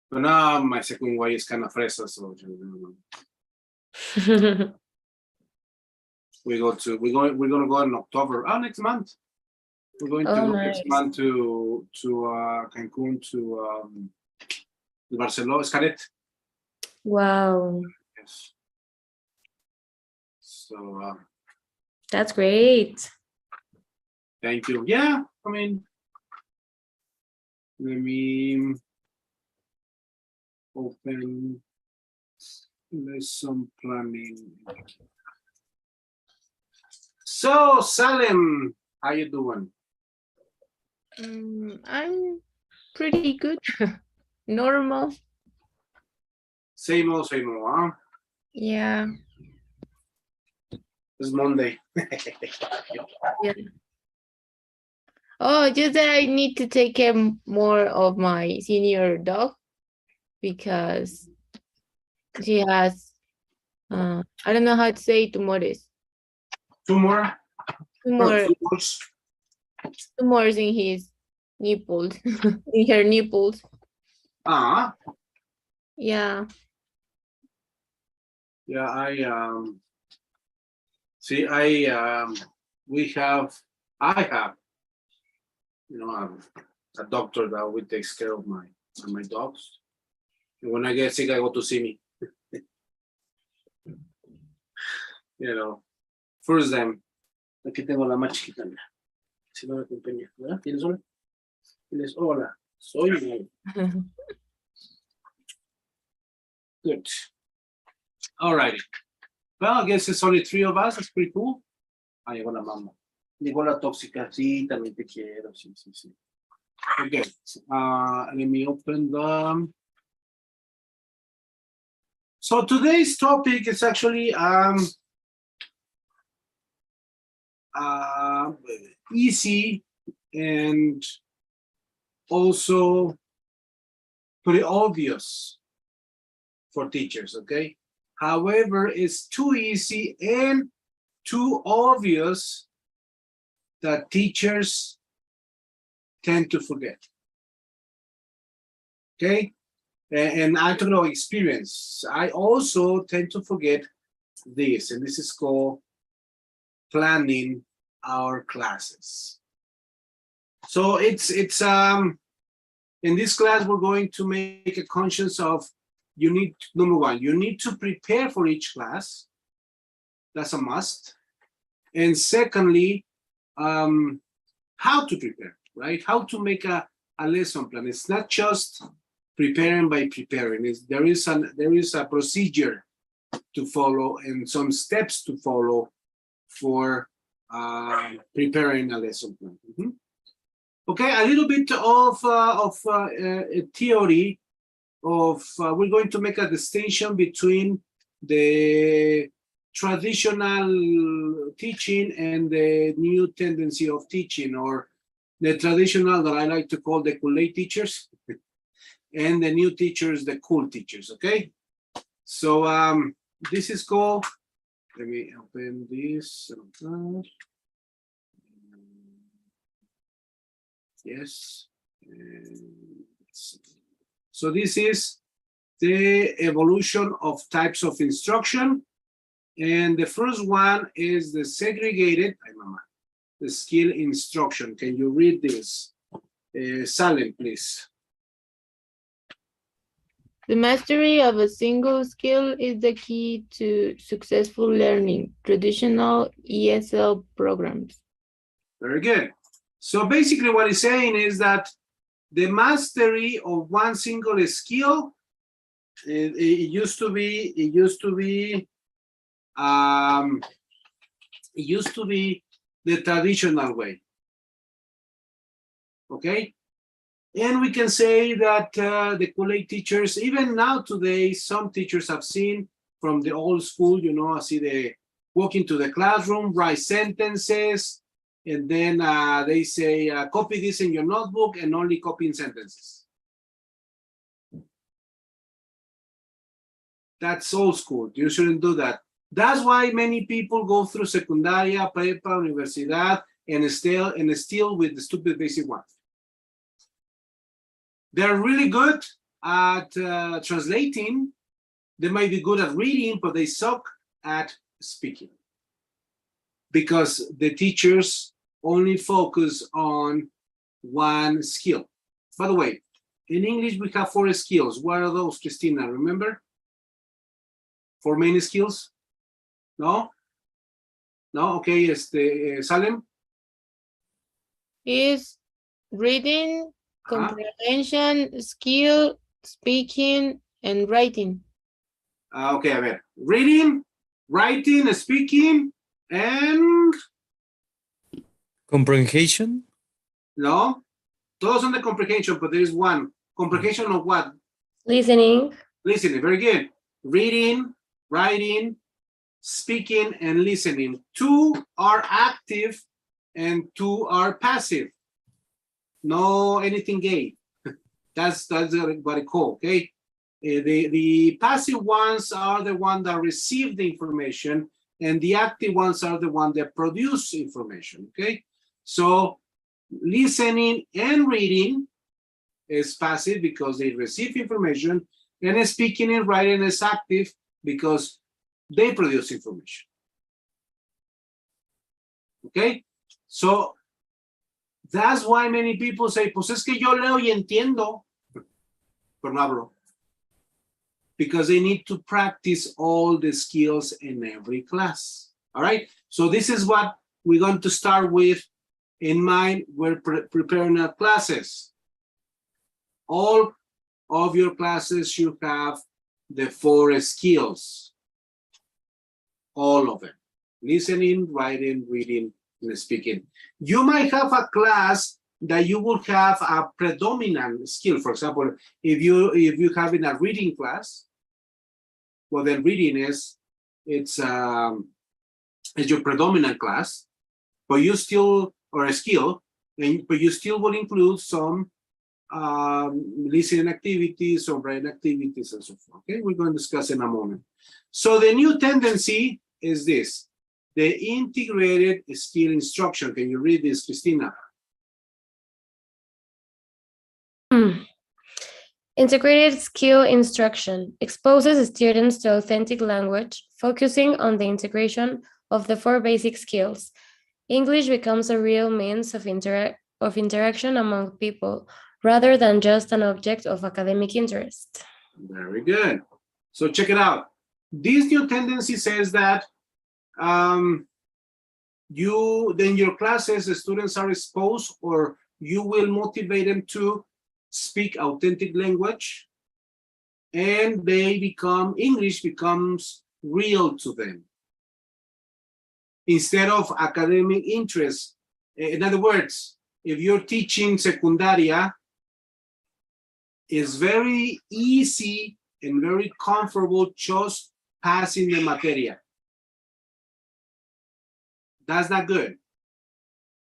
But now my second wife is kind of fresa, so we're gonna go in October. Oh, next month. We're going to go next month to Cancun, to Barcelona, Xcaret. Wow. Yes. So that's great. Thank you. Yeah, I mean, let me open lesson planning. So Salem, how you doing? I'm pretty good. Normal. Same old, huh? Yeah. It's Monday. Yeah. Oh, just that I need to take care more of my senior dog because she has, I don't know how to say tumores. Tumors Tumors in his nipples, in her nipples. Ah. Yeah. Yeah, I have, you know, a doctor that will takes care of my dogs. And when I get sick, I go to see me. You know, first them. Aquí tengo la más chiquita. Si no me acompaña, ¿verdad? ¿Tienes una? Tienes, hola, soy yo. Good. All righty. Well, I guess it's only 3 of us. That's pretty cool. Ah, llegó la mamá. Llegó la tóxica. Sí, también te quiero. Sí. Okay. Let me open the... So today's topic is actually easy and also pretty obvious for teachers, okay? However, it's too easy and too obvious that teachers tend to forget, okay? And I don't know experience. I also tend to forget this, and this is called planning our classes. So it's in this class we're going to make a conscience of number one, you need to prepare for each class. That's a must. And secondly, how to prepare, right? How to make a lesson plan. It's not just preparing by preparing. There is a procedure to follow and some steps to follow for preparing a lesson plan. Okay, a little bit of a theory of we're going to make a distinction between the traditional teaching and the new tendency of teaching, or the traditional that I like to call the Kool-Aid teachers, and the new teachers, the cool teachers, okay? So this is called, let me open this. Yes. So this is the evolution of types of instruction. And the first one is the segregated, the skill instruction. Can you read this? Salem, please. The mastery of a single skill is the key to successful learning. Traditional ESL programs. Very good. So basically what he's saying is that the mastery of one single skill, it used to be the traditional way. Okay? And we can say that the Kool-Aid teachers, even now today, some teachers have seen from the old school, you know, I see they walk into the classroom, write sentences, and then they say, copy this in your notebook and only copy in sentences. That's old school. You shouldn't do that. That's why many people go through secundaria, prepa, universidad, and still with the stupid basic one. They're really good at translating. They might be good at reading, but they suck at speaking. Because the teachers only focus on one skill. By the way, in English, we have 4 skills. What are those, Christina? Remember? 4 main skills? No? No? Okay, Salem? Is reading, Uh-huh. comprehension, skill, speaking, and writing. Okay, a ver. Reading, writing, speaking, and... Comprehension? No? Todos son de comprehension, but there is one. Comprehension of what? Listening. Listening, very good. Reading, writing, speaking, and listening. 2 are active and 2 are passive. No anything gay. That's what I call, okay? The passive ones are the ones that receive the information, and the active ones are the ones that produce information, okay? So listening and reading is passive because they receive information, and speaking and writing is active because they produce information. Okay? So that's why many people say, pues es que yo leo y entiendo, pero no hablo. Because they need to practice all the skills in every class. All right? So this is what we're going to start with in mind. We're preparing our classes. All of your classes should have the 4 skills. All of them. Listening, writing, reading, and speaking. You might have a class that you will have a predominant skill. For example, if you have in a reading class, well, then reading is your predominant class, but you still, or a skill, but you still will include some listening activities, some writing activities, and so forth. Okay, we're going to discuss in a moment. So the new tendency is this: the integrated skill instruction. Can you read this, Christina? Integrated skill instruction exposes students to authentic language, focusing on the integration of the 4 basic skills. English becomes a real means of interaction among people, rather than just an object of academic interest. Very good. So check it out. This new tendency says that your classes, the students are exposed, or you will motivate them to speak authentic language, and English becomes real to them instead of academic interest. In other words, if you're teaching secundaria, it's very easy and very comfortable just passing the materia. That's not good.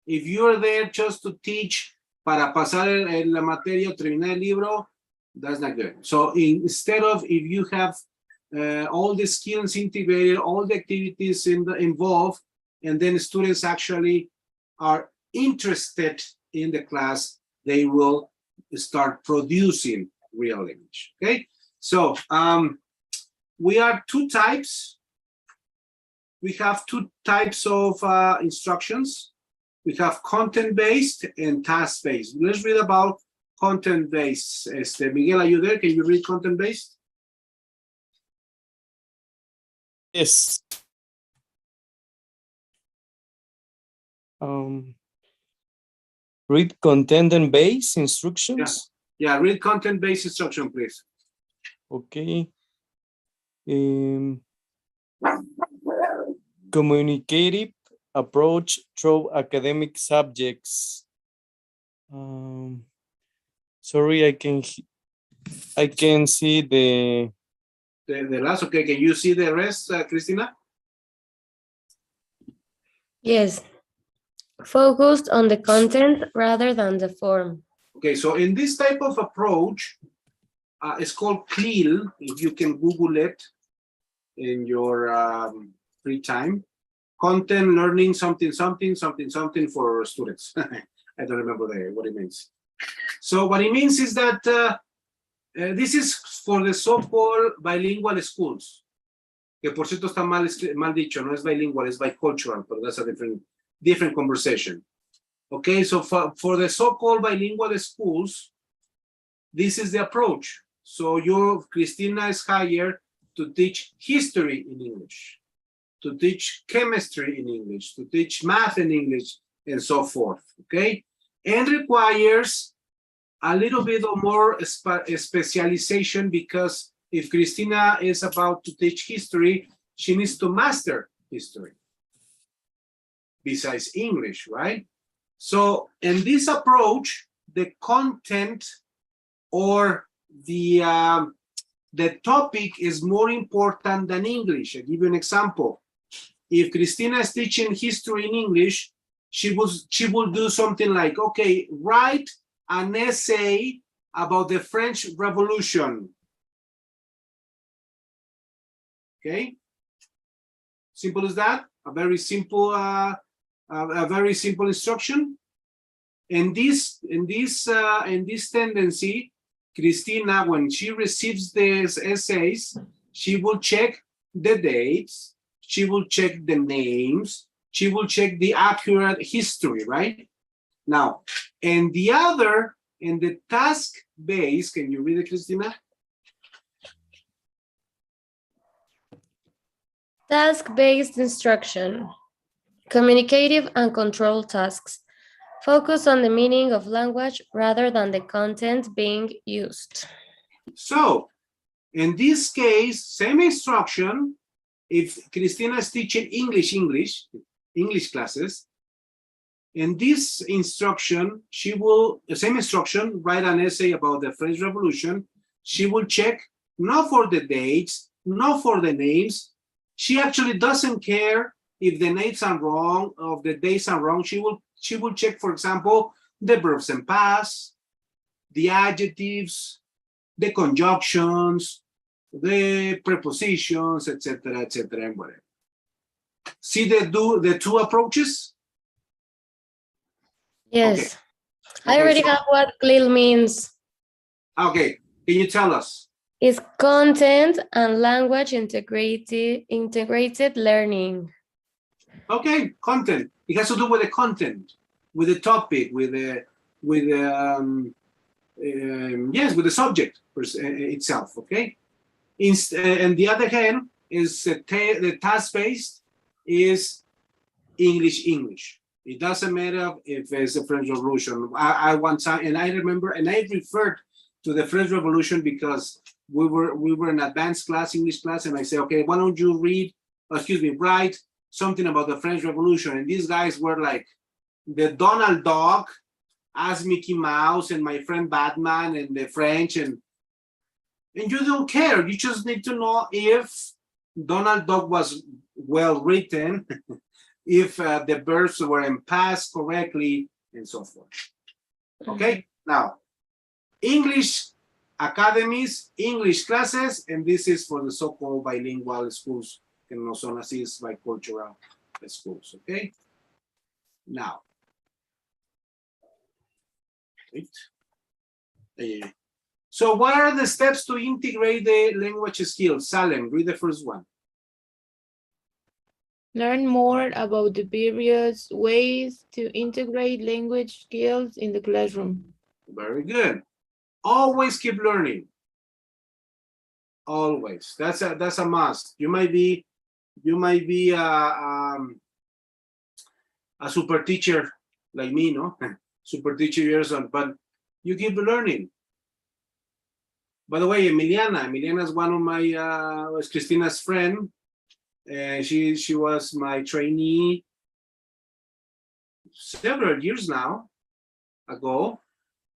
If you're there just to teach para pasar la materia o terminar el libro, that's not good. So instead of, if you have all the skills integrated, all the activities involved, and then students actually are interested in the class, they will start producing real English, okay? So we are 2 types. We have 2 types of instructions. We have content-based and task-based. Let's read about content-based. Miguel, are you there? Can you read content-based? Yes. Read content and base instructions. Yeah, read content-based instruction, please. Okay. Communicative approach through academic subjects. Sorry, I can see the last. Okay, can you see the rest, Christina? Yes. Focused on the content rather than the form. Okay, so in this type of approach, it's called CLIL, if you can Google it in your free time. Content learning something for students. I don't remember what it means. So what it means is that This is for the so-called bilingual schools. Que por cierto está mal dicho, no es bilingual, es bicultural, but that's a different conversation. Okay, so for the so-called bilingual schools, this is the approach. So Cristina is hired to teach history in English, to teach chemistry in English, to teach math in English, and so forth, okay? And requires a little bit of more specialization, because if Cristina is about to teach history, she needs to master history besides English, right? So in this approach, the content or the topic is more important than English. I'll give you an example. If Cristina is teaching history in English, she will do something like, okay, write an essay about the French Revolution. Okay, simple as that. A very simple instruction. And this tendency, Cristina, when she receives these essays, she will check the dates, she will check the names, she will check the accurate history, right? Now, and the task base, can you read it, Cristina? Task-based instruction. Communicative and control tasks. Focus on the meaning of language rather than the content being used. So, in this case, same instruction. If Cristina is teaching English classes, in this instruction, she will, the same instruction, write an essay about the French Revolution. She will check not for the dates, not for the names. She actually doesn't care if the names are wrong, or the dates are wrong. She will check, for example, the verbs and past, the adjectives, the conjunctions, the prepositions, etc., and whatever. See the two approaches? Yes. I Okay, already so- have what CLIL means. Okay, can you tell us? It's content and language integrated learning. Okay, content. It has to do with the content, with the topic, with the subject itself. Okay. And the other hand is the task-based is English. It doesn't matter if it's a French Revolution. I one time, and I remember, and I referred to the French Revolution because we were in advanced class, English class, and I said, okay, why don't you write something about the French Revolution? And these guys were like the Donald Duck, as Mickey Mouse, and my friend Batman, and the French, and you don't care. You just need to know if Donald Duck was well written, if the verbs were in past correctly, and so forth. Okay, now, English academies, English classes, and this is for the so-called bilingual schools, que no son así, es bicultural schools, okay? Now, wait. So what are the steps to integrate the language skills? Salem, read the first one. Learn more about the various ways to integrate language skills in the classroom. Very good. Always keep learning. Always. That's a must. You might be a super teacher like me, no? Super teacher years on, but you keep learning. By the way, Emiliana is one of my was Cristina's friend. She was my trainee several years now ago,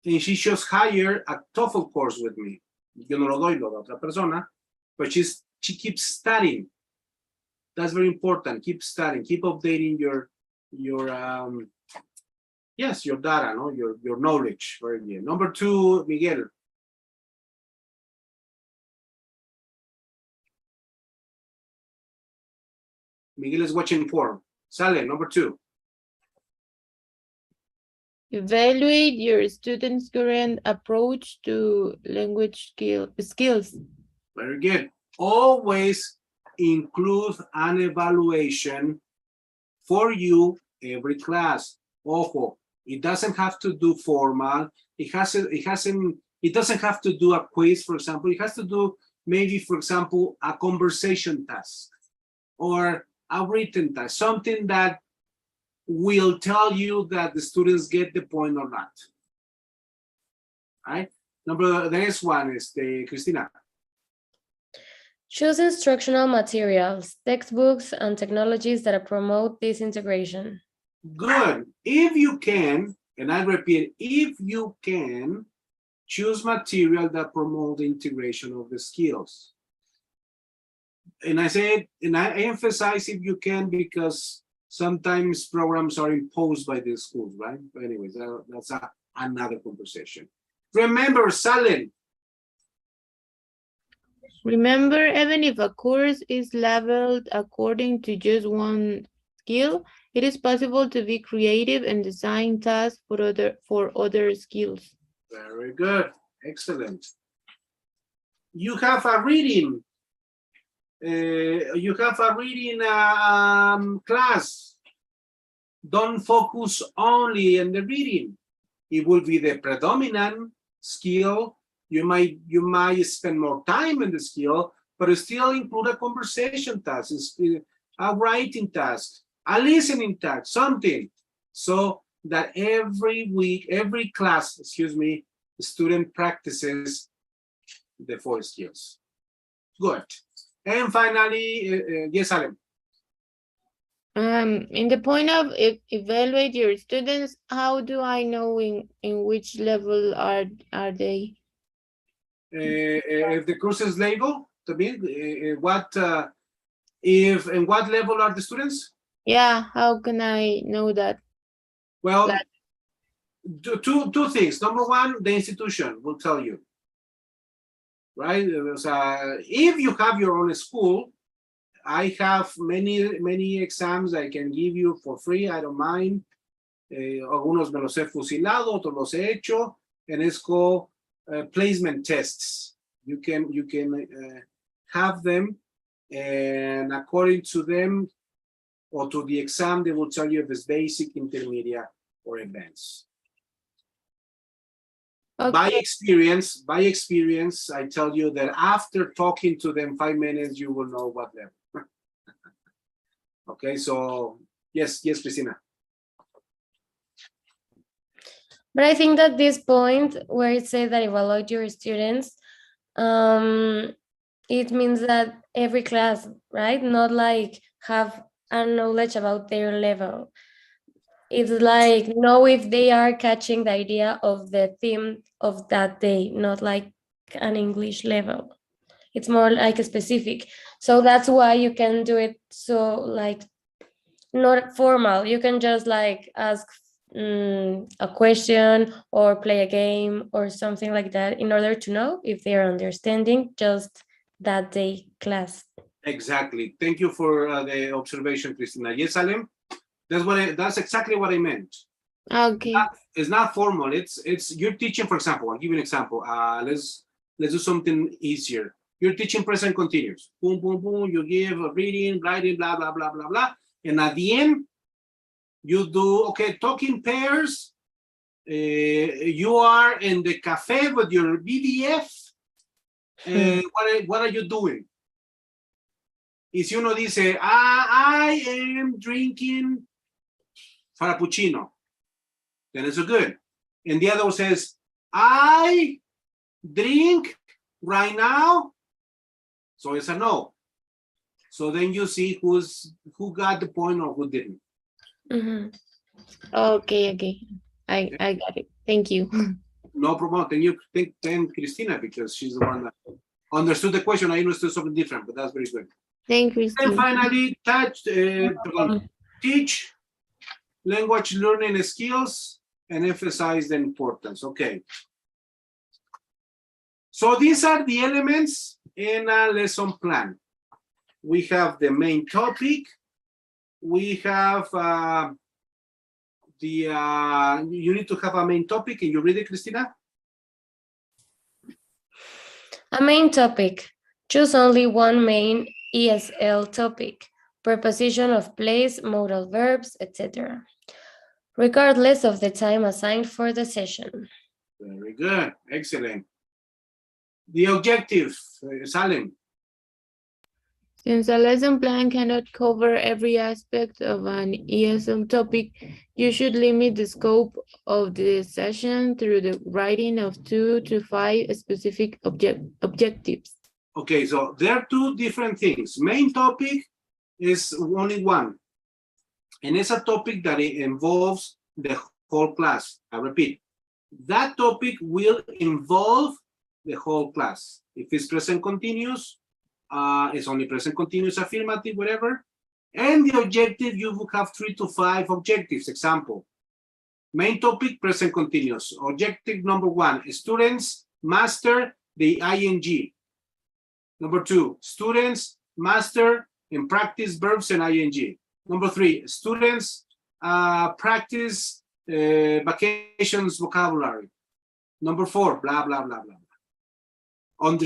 and she just hired a TOEFL course with me. Yo no lo doy, lo da otra persona, but she keeps studying. That's very important. Keep studying. Keep updating your data, no, your knowledge. Very good. Number 2, Miguel. Miguel is watching porn. Sale, number 2. Evaluate your students' current approach to language skills. Very good. Always include an evaluation for you every class. Ojo, it doesn't have to do formal. It doesn't have to do a quiz, for example. It has to do maybe, for example, a conversation task or a written task, something that will tell you that the students get the point or not. Right? The next one is Cristina. Choose instructional materials, textbooks, and technologies that promote this integration. Good. If you can, and I repeat, if you can, choose material that promote the integration of the skills. And I say, and I emphasize if you can, because sometimes programs are imposed by the schools, right? But anyways, that's another conversation. Remember, Salen. Remember, even if a course is labeled according to just one skill, it is possible to be creative and design tasks for other skills. Very good. Excellent. You have a reading. Class. Don't focus only on the reading. It will be the predominant skill. You might spend more time in the skill, but still include a conversation task, a writing task, a listening task, something, so that every week, every class, the student practices the 4 skills. Good. And finally, yes, Alem. In the point of evaluate your students, how do I know in which level are they? If the course is labeled, to me, in what level are the students? Yeah, how can I know that? Well, two things. Number one, the institution will tell you, right? If you have your own school, I have many exams I can give you for free. I don't mind. Algunos me los he fusilado, otros los he hecho, and it's called placement tests. You can have them, and according to them or to the exam, they will tell you if it's basic, intermediate, or advanced. Okay. By experience, I tell you that after talking to them 5 minutes, you will know what level. Okay, so yes, Cristina. But I think that this point where it says that evaluate your students, it means that every class, right? Not like have a knowledge about their level. It's like know if they are catching the idea of the theme of that day, not like an English level. It's more like a specific. So that's why you can do it so like not formal. You can just like ask a question or play a game or something like that in order to know if they're understanding just that day class. Exactly. Thank you for the observation, Cristina. Yes, Alem. That's exactly what I meant. Okay. It's not formal. It's you're teaching, for example. I'll give you an example. Let's do something easier. You're teaching present continuous. Boom, boom, boom. You give a reading, writing, blah, blah, blah, blah, blah. And at the end, you do, okay, talking pairs. You are in the cafe with your BBF. What are you doing? Y si uno dice, I am drinking Frappuccino, then it's a good. And the other one says, I drink right now, so it's a no. So then you see who got the point or who didn't. Mm-hmm. Okay. I got it. Thank you. No problem. Then you think Cristina, because she's the one that understood the question. I understood something different, but that's very good. Thank you. And finally, teach language learning skills and emphasize the importance. Okay. So these are the elements in a lesson plan. We have the main topic. We have you need to have a main topic. Can you read it, Cristina? A main topic. Choose only one main ESL topic. Preposition of place, modal verbs, etc. Regardless of the time assigned for the session. Very good. Excellent. The objective, Salem. Since a lesson plan cannot cover every aspect of an ESL topic, you should limit the scope of the session through the writing of 2 to 5 specific objectives. Okay, so there are two different things. Main topic is only one. And it's a topic that involves the whole class. I repeat, that topic will involve the whole class. If it's present continuous, it's only present continuous, affirmative, whatever. And the objective, you will have 3 to 5 objectives. Example, main topic, present continuous. Objective number 1, students master the ing. Number 2, students master and practice verbs and ing. Number 3, students practice vacations vocabulary. Number 4, blah, blah, blah, blah.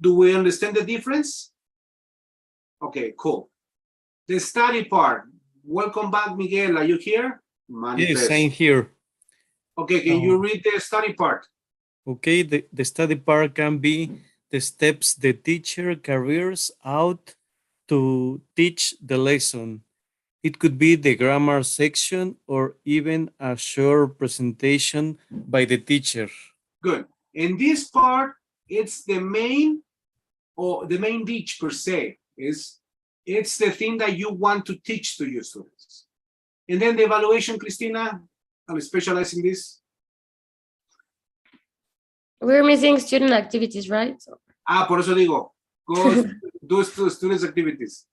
Do we understand the difference? Okay, cool. The study part. Welcome back, Miguel. Are you here? Yes, I'm here. Okay, can you read the study part? Okay, the study part can be the steps the teacher carries out to teach the lesson. It could be the grammar section or even a short presentation by the teacher. Good. In this part, it's the main teach per se. It's the thing that you want to teach to your students. And then the evaluation, Cristina, I'm specializing this. We're missing student activities, right? Por eso digo, go do students activities.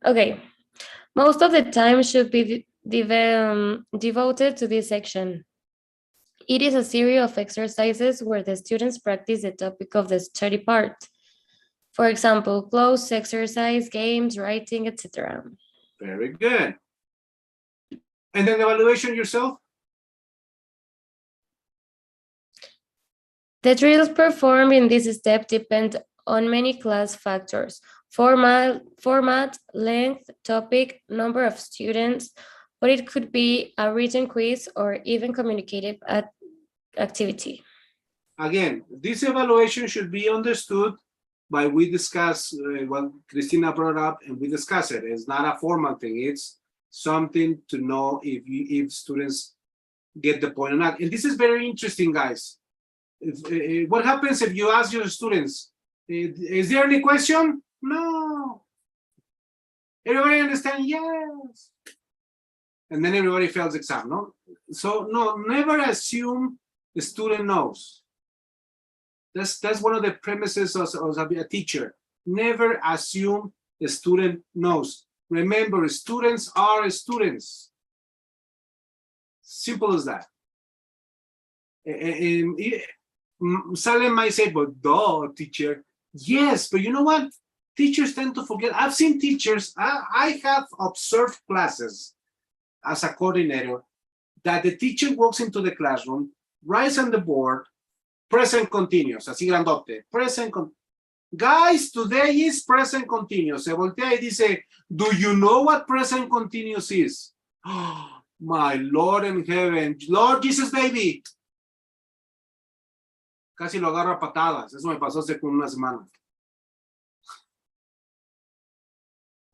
Okay. Most of the time should be devoted to this section. It is a series of exercises where the students practice the topic of the study part. For example, clothes, exercise, games, writing, etc. Very good. And then evaluation yourself? The drills performed in this step depend on many class factors: format, length, topic, number of students, but it could be a written quiz or even communicative activity. Again, this evaluation should be understood by we discuss what Cristina brought up and we discuss it. It's not a formal thing. It's something to know if students get the point or not. And this is very interesting, guys. What happens if you ask your students, is there any question? No. Everybody understand? Yes. And then everybody fails exam, no? So no, never assume the student knows. That's one of the premises of a teacher. Never assume the student knows. Remember, students are students. Simple as that. Salem might say, but duh, teacher. Yes, but you know what? Teachers tend to forget. I've seen teachers, I have observed classes as a coordinator that the teacher walks into the classroom, writes on the board, present continuous, así grandote, guys, today is present continuous. Se voltea y dice, do you know what present continuous is? Oh, my Lord in heaven, Lord Jesus, baby. Casi lo agarro a patadas. Eso me pasó hace como una semana.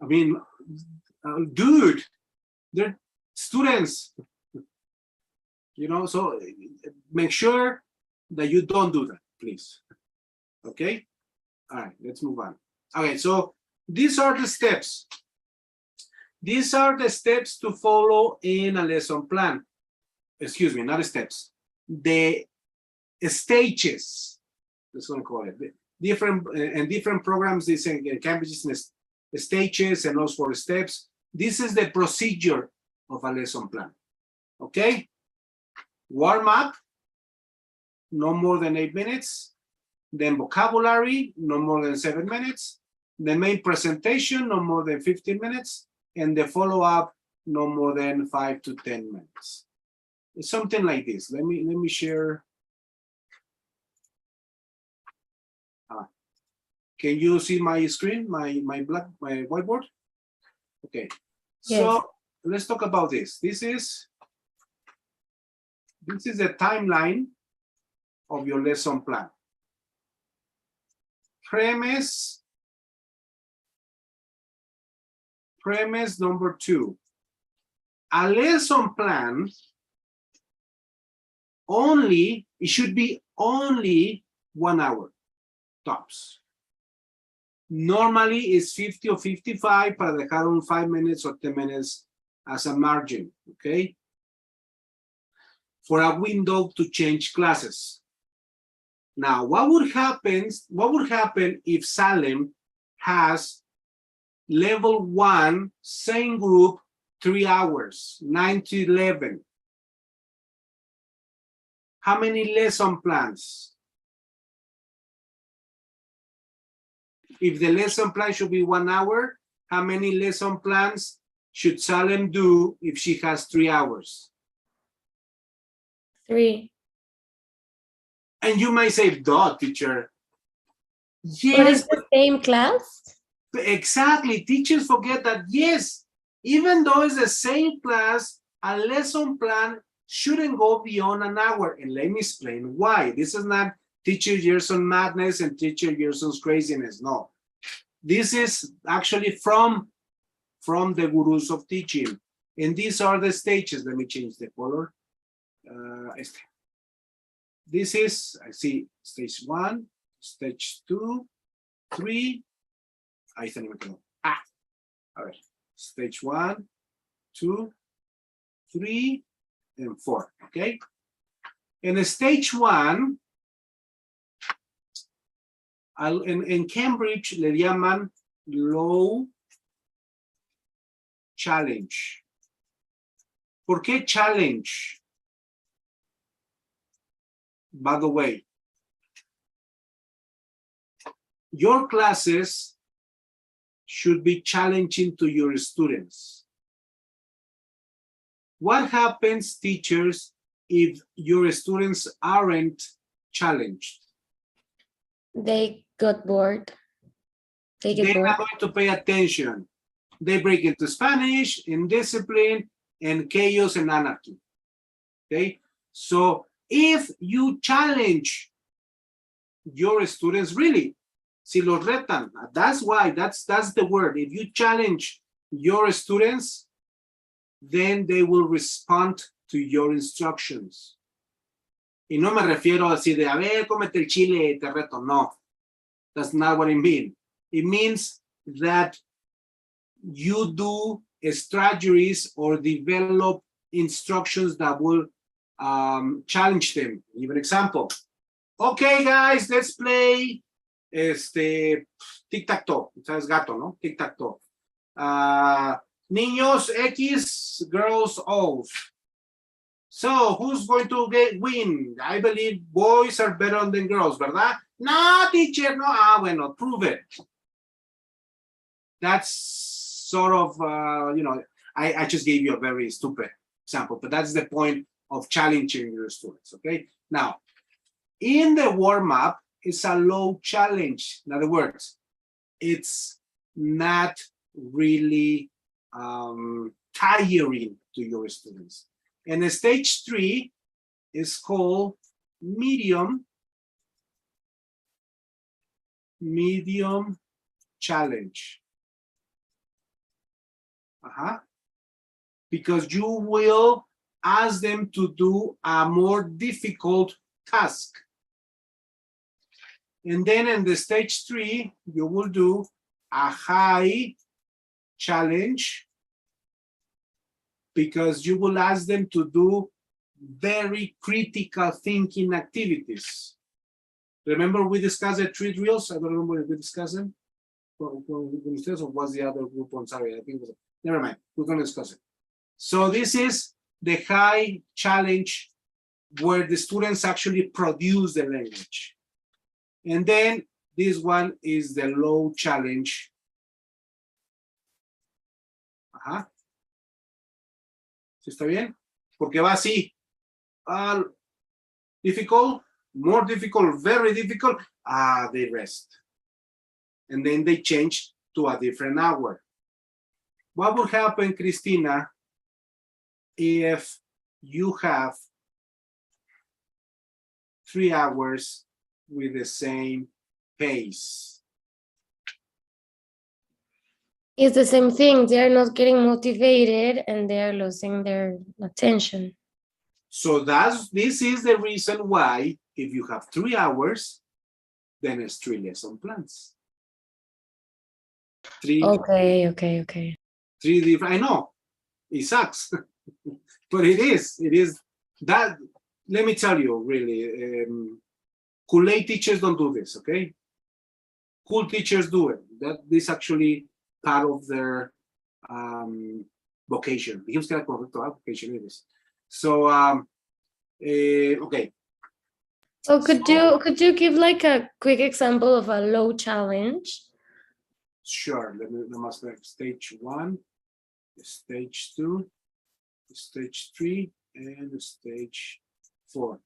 I mean, dude, they're students. You know, so make sure that you don't do that, please. Okay? All right, let's move on. Okay, so these are the steps. These are the steps to follow in a lesson plan. Excuse me, not steps. The stages, let's gonna call it. Different programs, this in Cambridge is stages and also for steps. This is the procedure of a lesson plan. Okay? Warm up, no more than 8 minutes. Then vocabulary, no more than 7 minutes. The main presentation, no more than 15 minutes. And the follow-up, no more than 5 to 10 minutes. It's something like this. Let me share. Can you see my screen, my whiteboard? Okay. Yes. So let's talk about this. This is the timeline of your lesson plan. Premise number 2. A lesson plan it should be only 1 hour tops. Normally it's 50 or 55 para dejar un 5 minutes or 10 minutes as a margin, okay? For a window to change classes. Now, what would happen if Salem has level 1, same group, 3 hours, 9 to 11? How many lesson plans? If the lesson plan should be 1 hour, how many lesson plans should Salem do if she has 3 hours? 3. And you might say, duh, teacher. But Yes, it's the same class? exactly. Teachers forget that, yes, even though it's the same class, a lesson plan shouldn't go beyond an hour. And let me explain why. This is not Teacher Gerson madness and Teacher Gerson's craziness. No. This is actually from the gurus of teaching. And these are the stages. Let me change the color. This is, I see, stage 1, stage 2, 3. Ahí está, no me quedó. A ver. Stage 1, 2, 3, and 4. Okay. In stage 1, en Cambridge le llaman low challenge. ¿Por qué challenge? By the way, your classes should be challenging to your students. What happens, teachers, if your students aren't challenged? They got bored. They get They're bored. not going to pay attention. They break into Spanish, indiscipline, and chaos and anarchy. Okay? So if you challenge your students, really, si los retan, that's why, that's the word. If you challenge your students, then they will respond to your instructions. Y no me refiero así de, a ver, cómete el chile, te reto. No, that's not what I mean. It means that you do strategies or develop instructions that will challenge them. Give an example. Okay, guys, let's play tic-tac-toe. ¿Sabes gato, no? Tic-tac-toe. Niños X, girls O. So, who's going to win? I believe boys are better than girls, ¿verdad? No, teacher, no. Bueno, prove it. That's sort of, I just gave you a very stupid example, but that's the point of challenging your students, okay? Now, in the warm-up, it's a low challenge. In other words, it's not really tiring to your students. And stage 3 is called medium challenge. Because you will ask them to do a more difficult task. And then in the stage 3, you will do a high challenge because you will ask them to do very critical thinking activities. Remember we discussed the 3 drills? I don't remember if we discussed them. Or was the other group one? Sorry, I think it was, never mind. We're going to discuss it. So this is the high challenge where the students actually produce the language. And then this one is the low challenge. ¿Sí está bien? Porque va así. difficult, more difficult, very difficult, they rest. And then they change to a different hour. What would happen, Christina, if you have 3 hours with the same pace? It's the same thing. They are not getting motivated and they are losing their attention. So this is the reason why if you have 3 hours, then it's 3 lesson plans. Three Okay. different, I know, it sucks, but it is that, let me tell you really, Kool-Aid teachers don't do this, okay? Cool teachers do it. That is actually part of their vocation. Dijimos que era correcto, vocation it is. So, okay. So could you give like a quick example of a low challenge? Sure, let me stage 1, stage 2, stage 3, and stage 4.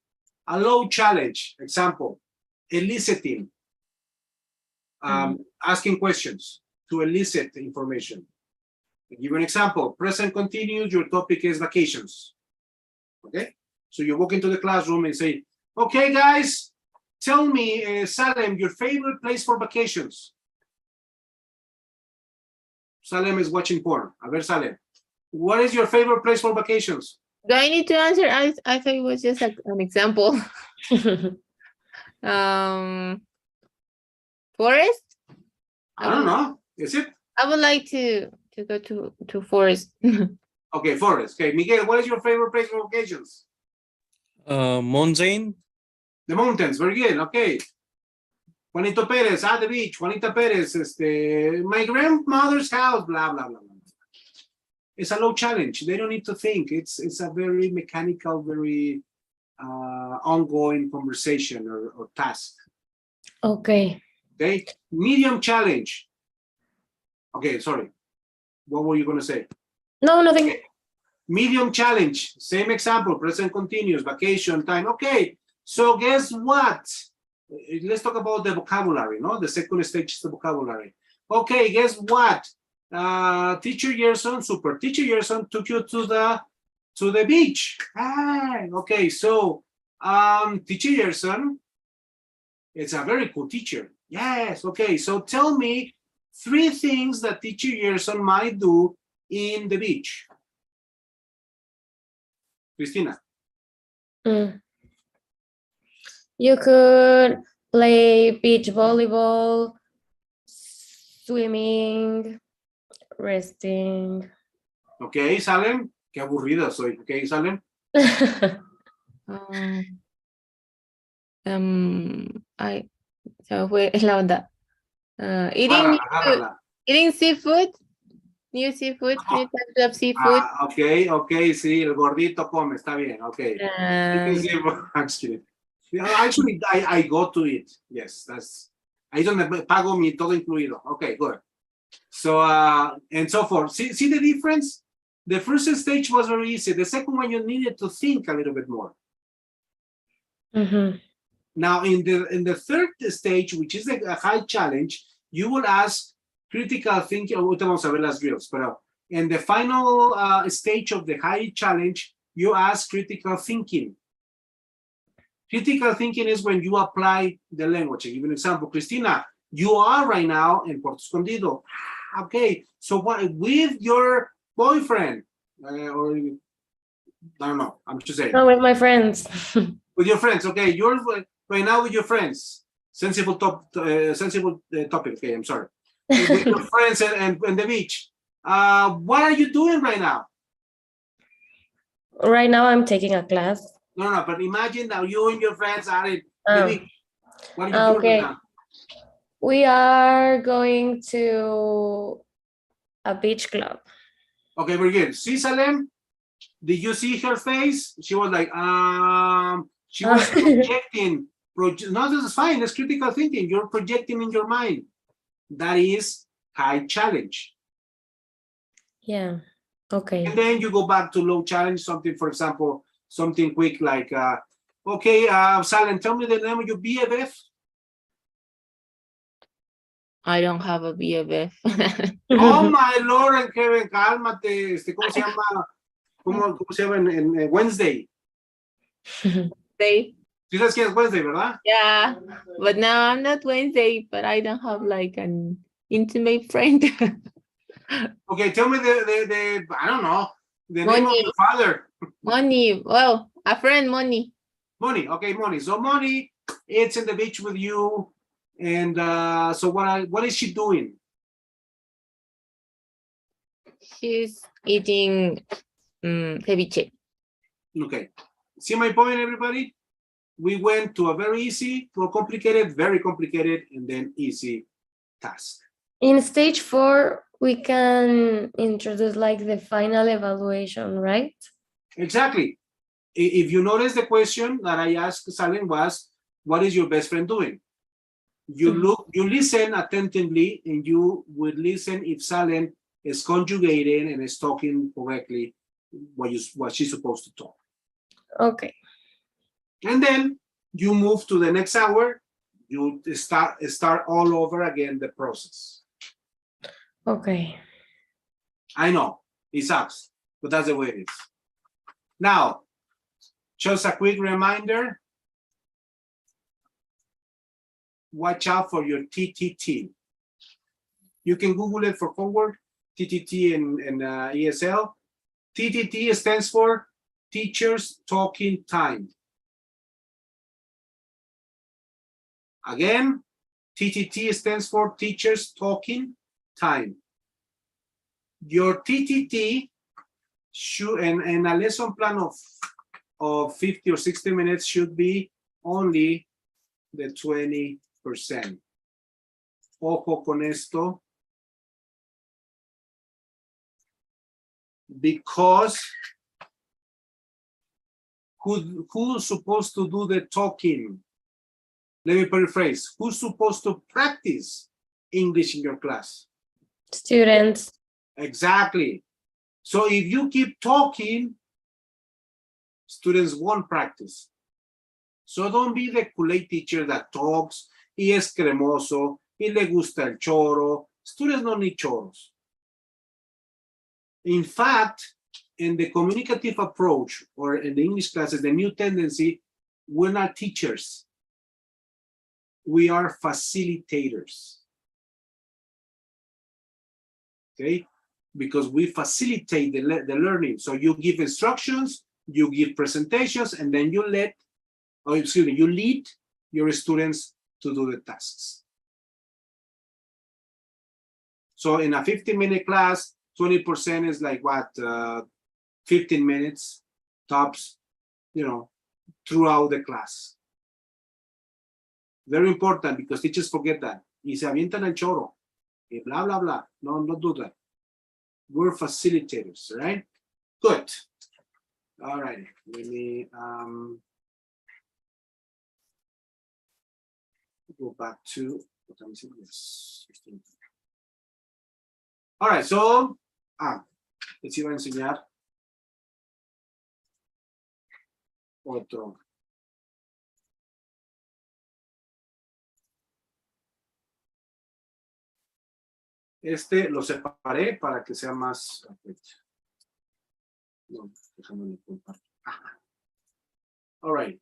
A low challenge, example, eliciting, asking questions to elicit information. I'll give you an example, present continuous, your topic is vacations, okay? So you walk into the classroom and say, okay, guys, tell me, Salem, your favorite place for vacations. Salem is watching porn. A ver, Salem, what is your favorite place for vacations? Do I need to answer? I thought it was just an example. Forest? I don't know. Is it? I would like to go to forest. Okay, forest. Okay, Miguel, what is your favorite place for vacations? Mountain. The mountains. Very good. Okay. Juanito Perez, the beach. Juanita Perez, my grandmother's house, blah, blah, blah, blah. It's a low challenge. They don't need to think. It's a very mechanical, very ongoing conversation or task. Okay. Okay. Medium challenge. Okay, sorry. What were you going to say? No, nothing. Okay. Medium challenge. Same example. Present continuous. Vacation time. Okay. So guess what? Let's talk about the vocabulary, no? The second stage is the vocabulary. Okay, guess what? Teacher Gerson, super teacher Gerson took you to the beach. Okay, so teacher Gerson, it's a very cool teacher. Yes, okay, so tell me 3 things that teacher Gerson might do in the beach. Cristina. You could play beach volleyball, swimming, resting. Okay, Salem. Qué aburrida soy. Okay, Salem. Se fue la onda. Eating seafood. New seafood. New types of seafood. Okay, sí, el gordito come, está bien, okay. Actually, I go to it. Yes, that's ahí donde pago mi todo incluido. Okay, good. So and so forth. See the difference? The first stage was very easy. The second one, you needed to think a little bit more. Now, in the third stage, which is a high challenge, you will ask critical thinking. Ahorita vamos a ver las drills, pero in the final stage of the high challenge, you ask critical thinking. Critical thinking is when you apply the language. I'll give you an example. Cristina, you are right now in Puerto Escondido. Okay, so what with your boyfriend? Or I don't know, I'm just saying. No, with my friends. With your friends, okay. You're right now with your friends. Sensible topic, okay, I'm sorry. With your friends and the beach. What are you doing right now? Right now I'm taking a class. No, but imagine now you and your friends are in the beach. What are you doing right now? We are going to a beach club. Okay, very good. See, Salem? Did you see her face? She was like, she was projecting. No, this is fine. It's critical thinking. You're projecting in your mind. That is high challenge. Yeah. Okay. And then you go back to low challenge, something, for example, something quick like, okay, Salen, tell me the name of your BFF. I don't have a BFF. Oh my Lord, and Kevin, cálmate. ¿Cómo se llama? ¿Cómo se llama en Wednesday? They, ¿Sí sabes quién es Wednesday, verdad? yeah, but now I'm not Wednesday, but I don't have like an intimate friend. Okay, tell me the I don't know, the name of Money. your father. Money, well, a friend, Money. Money, okay, Money. So Money, it's in the beach with you. And so what is she doing? She's eating ceviche. Okay. See my point, everybody? We went to a very easy to a complicated, very complicated, and then easy task. In stage 4, we can introduce like the final evaluation, right? Exactly. If you notice, the question that I asked Salen was, what is your best friend doing? You look, you listen attentively, and you would listen if Salen is conjugating and is talking correctly what she's supposed to talk. Okay. And then you move to the next hour, you start all over again the process. Okay. I know, it sucks, but that's the way it is. Now, just a quick reminder, watch out for your TTT. You can Google it for forward, TTT and ESL. TTT stands for Teachers Talking Time. Again, TTT stands for Teachers Talking Time. Your TTT should, and a lesson plan of 50 or 60 minutes should be only the 20%. Ojo con esto. Because who's supposed to do the talking? Let me paraphrase. Who's supposed to practice English in your class? Students. Exactly. So if you keep talking, students won't practice. So don't be the Kool-Aid teacher that talks, y es cremoso, y le gusta el choro. Students don't need choros. In fact, in the communicative approach or in the English classes, the new tendency, we're not teachers. We are facilitators. Okay? Because we facilitate the learning. So you give instructions, you give presentations, and then you lead your students to do the tasks. So in a 15-minute class, 20% is like what, 15 minutes tops, throughout the class. Very important because teachers forget that. Y se avientan el choro. Y blah, blah, blah. No, don't do that. We're facilitators, right? Good. All right. Let me go back to what I'm saying. Yes. All right. So, les iba a enseñar otro. Este lo separé para que sea más. No, déjame compartir. All right.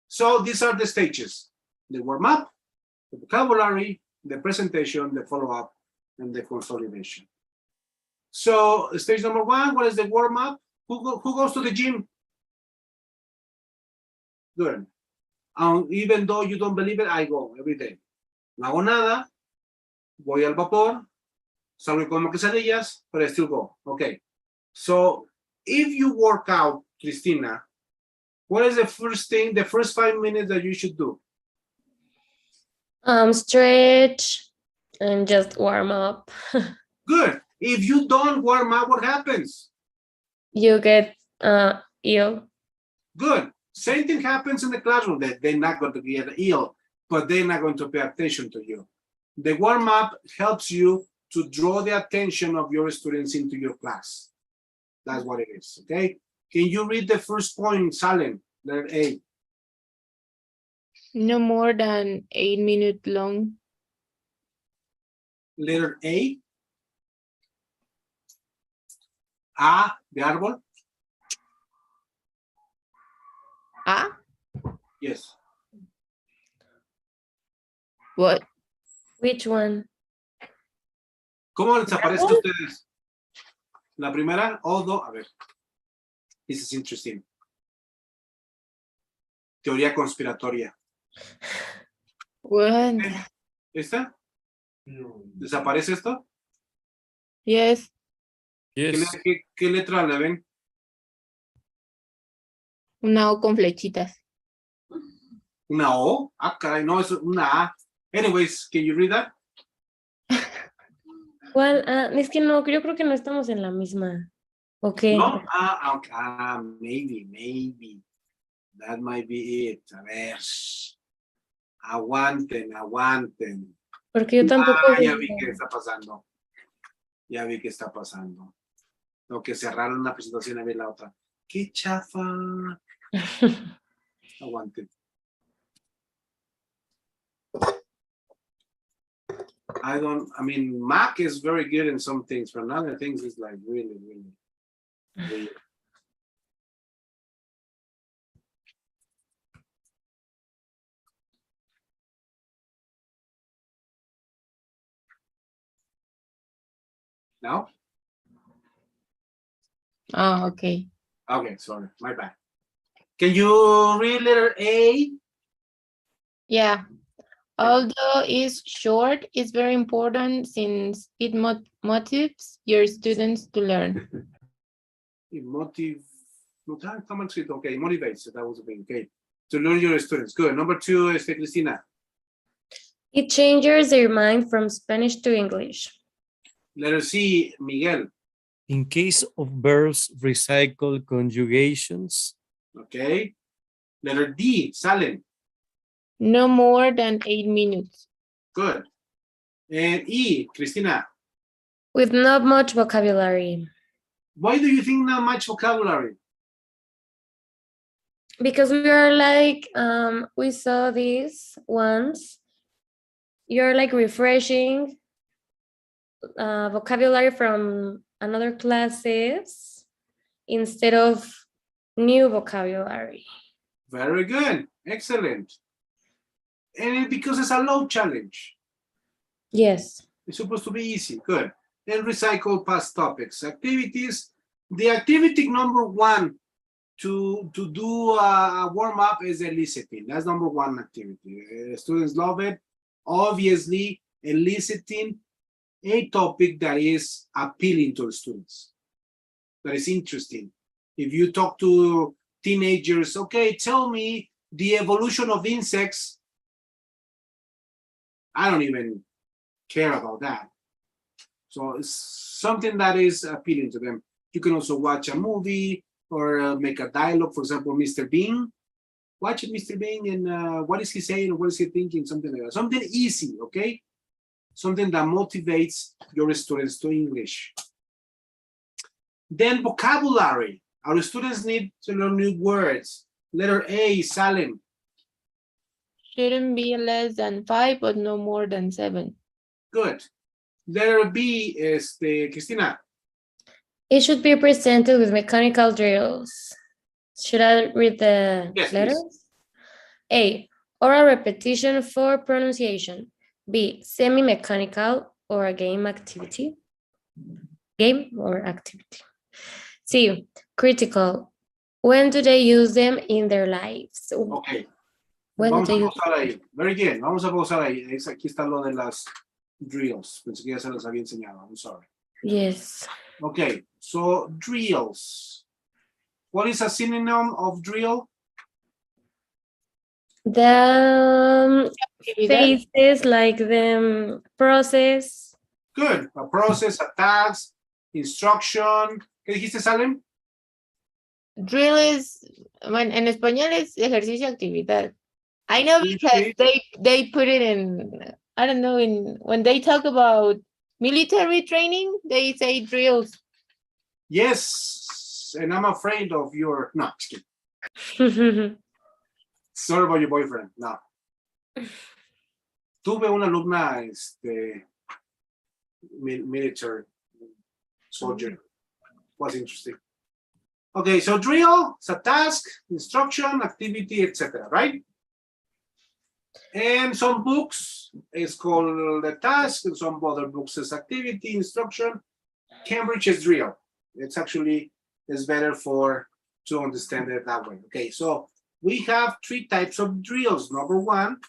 So these are the stages: the warm-up, the vocabulary, the presentation, the follow-up, and the consolidation. So stage number 1, what is the warm-up? Who goes to the gym? Good. Even though you don't believe it, I go every day. No hago nada, voy al vapor, salgo con quesadillas, but I still go. Okay. So if you work out, Cristina, what is the first thing, the first 5 minutes that you should do? Stretch and just warm up. Good. If you don't warm up, what happens? You get ill. Good. Same thing happens in the classroom. That they're not going to get ill, but they're not going to pay attention to you. The warm-up helps you to draw the attention of your students into your class. That's what it is, okay? Can you read the first point, Salem? Letter A. No more than 8 minutes long. Letter A. A de árbol. Ah, Yes. what? Which one? ¿Cómo les aparece a ¿Árbol? ustedes? La primera, o dos, a ver. This is interesting. Teoría conspiratoria. What? ¿Esta? ¿Desaparece esto? Yes. Yes. ¿Qué letra le ven? Una O con flechitas. ¿Una O? Ah, caray, no, es una A. Anyways, can you read that? ¿Cuál? Ah, es que no, yo creo que no estamos en la misma. Ok. No, maybe. That might be it. A ver. Aguanten. Porque yo tampoco. Ya vi qué está pasando. Tengo que cerrar una presentación y ver la otra. ¡Qué chafa! Aguanten. I mean, Mac is very good in some things, but in other things it's like really weird. Now? Oh, okay. Okay, sorry, my bad. Can you read letter A? Yeah. Although it's short, it's very important since it motivates your students to learn. It okay, motivates. That was a thing. Okay. To learn your students. Good. Number 2 is Cristina. It changes their mind from Spanish to English. Letter C, Miguel. In case of verbs, recycle conjugations. Okay. Letter D, Salem. No more than 8 minutes. Good. And E, Cristina. With not much vocabulary. Why do you think not much vocabulary? Because we are like, we saw this once. You're like refreshing vocabulary from another classes instead of new vocabulary. Very good. Excellent. And because it's a low challenge. Yes. It's supposed to be easy. Good. And recycle past topics. Activities. The activity number 1 to do a warm-up is eliciting. That's number 1 activity. Students love it. Obviously, eliciting a topic that is appealing to the students. That is interesting. If you talk to teenagers, okay, tell me the evolution of insects. I don't even care about that. So it's something that is appealing to them. You can also watch a movie or make a dialogue. For example, Mr. Bean. Watch Mr. Bean and what is he saying? What is he thinking? Something like that. Something easy, okay? Something that motivates your students to English. Then vocabulary. Our students need to learn new words. Letter A, Salem. Shouldn't be less than 5, but no more than 7. Good. Letter B is Cristina. It should be presented with mechanical drills. Should I read the Yes, please. letters? A, oral repetition for pronunciation. B, semi-mechanical or a game activity. Game or activity. C, critical. When do they use them in their lives? Okay. When do Vamos a they use pausar ahí. Very good. Vamos a pausar ahí. Aquí está lo de las drills. Pensé que ya se las había enseñado. I'm sorry. Yes. Okay. So drills. What is a synonym of drill? The Actividad. phases like the process. Good. A process, a task, instruction. ¿Qué dijiste, Salem? Drill is, bueno, en español es ejercicio actividad. I know because they put it in, I don't know, in when they talk about military training, they say drills. Yes, and I'm afraid of your, no, just kidding. Sorry about your boyfriend, no. Tuve una alumna, military soldier. Was interesting. Okay, so drill is a task, instruction, activity, etc. Right? And some books is called the task, and some other books is activity, instruction. Cambridge is drill. It's actually is better to understand it that way. Okay, so we have 3 types of drills. Number one,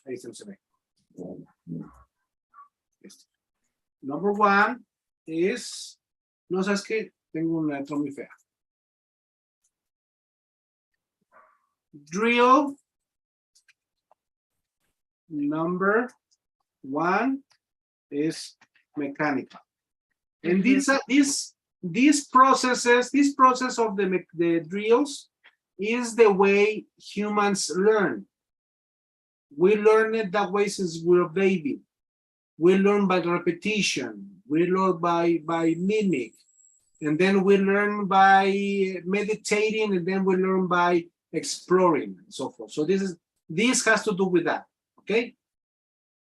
number one is, no sabes que tengo una letra muy fea. Drill number one is mechanical. And these process of the drills is the way humans learn. We learn it that way since we're a baby. We learn by repetition. We learn by mimic. And then we learn by meditating, and then we learn by exploring and so forth. So this has to do with that, okay?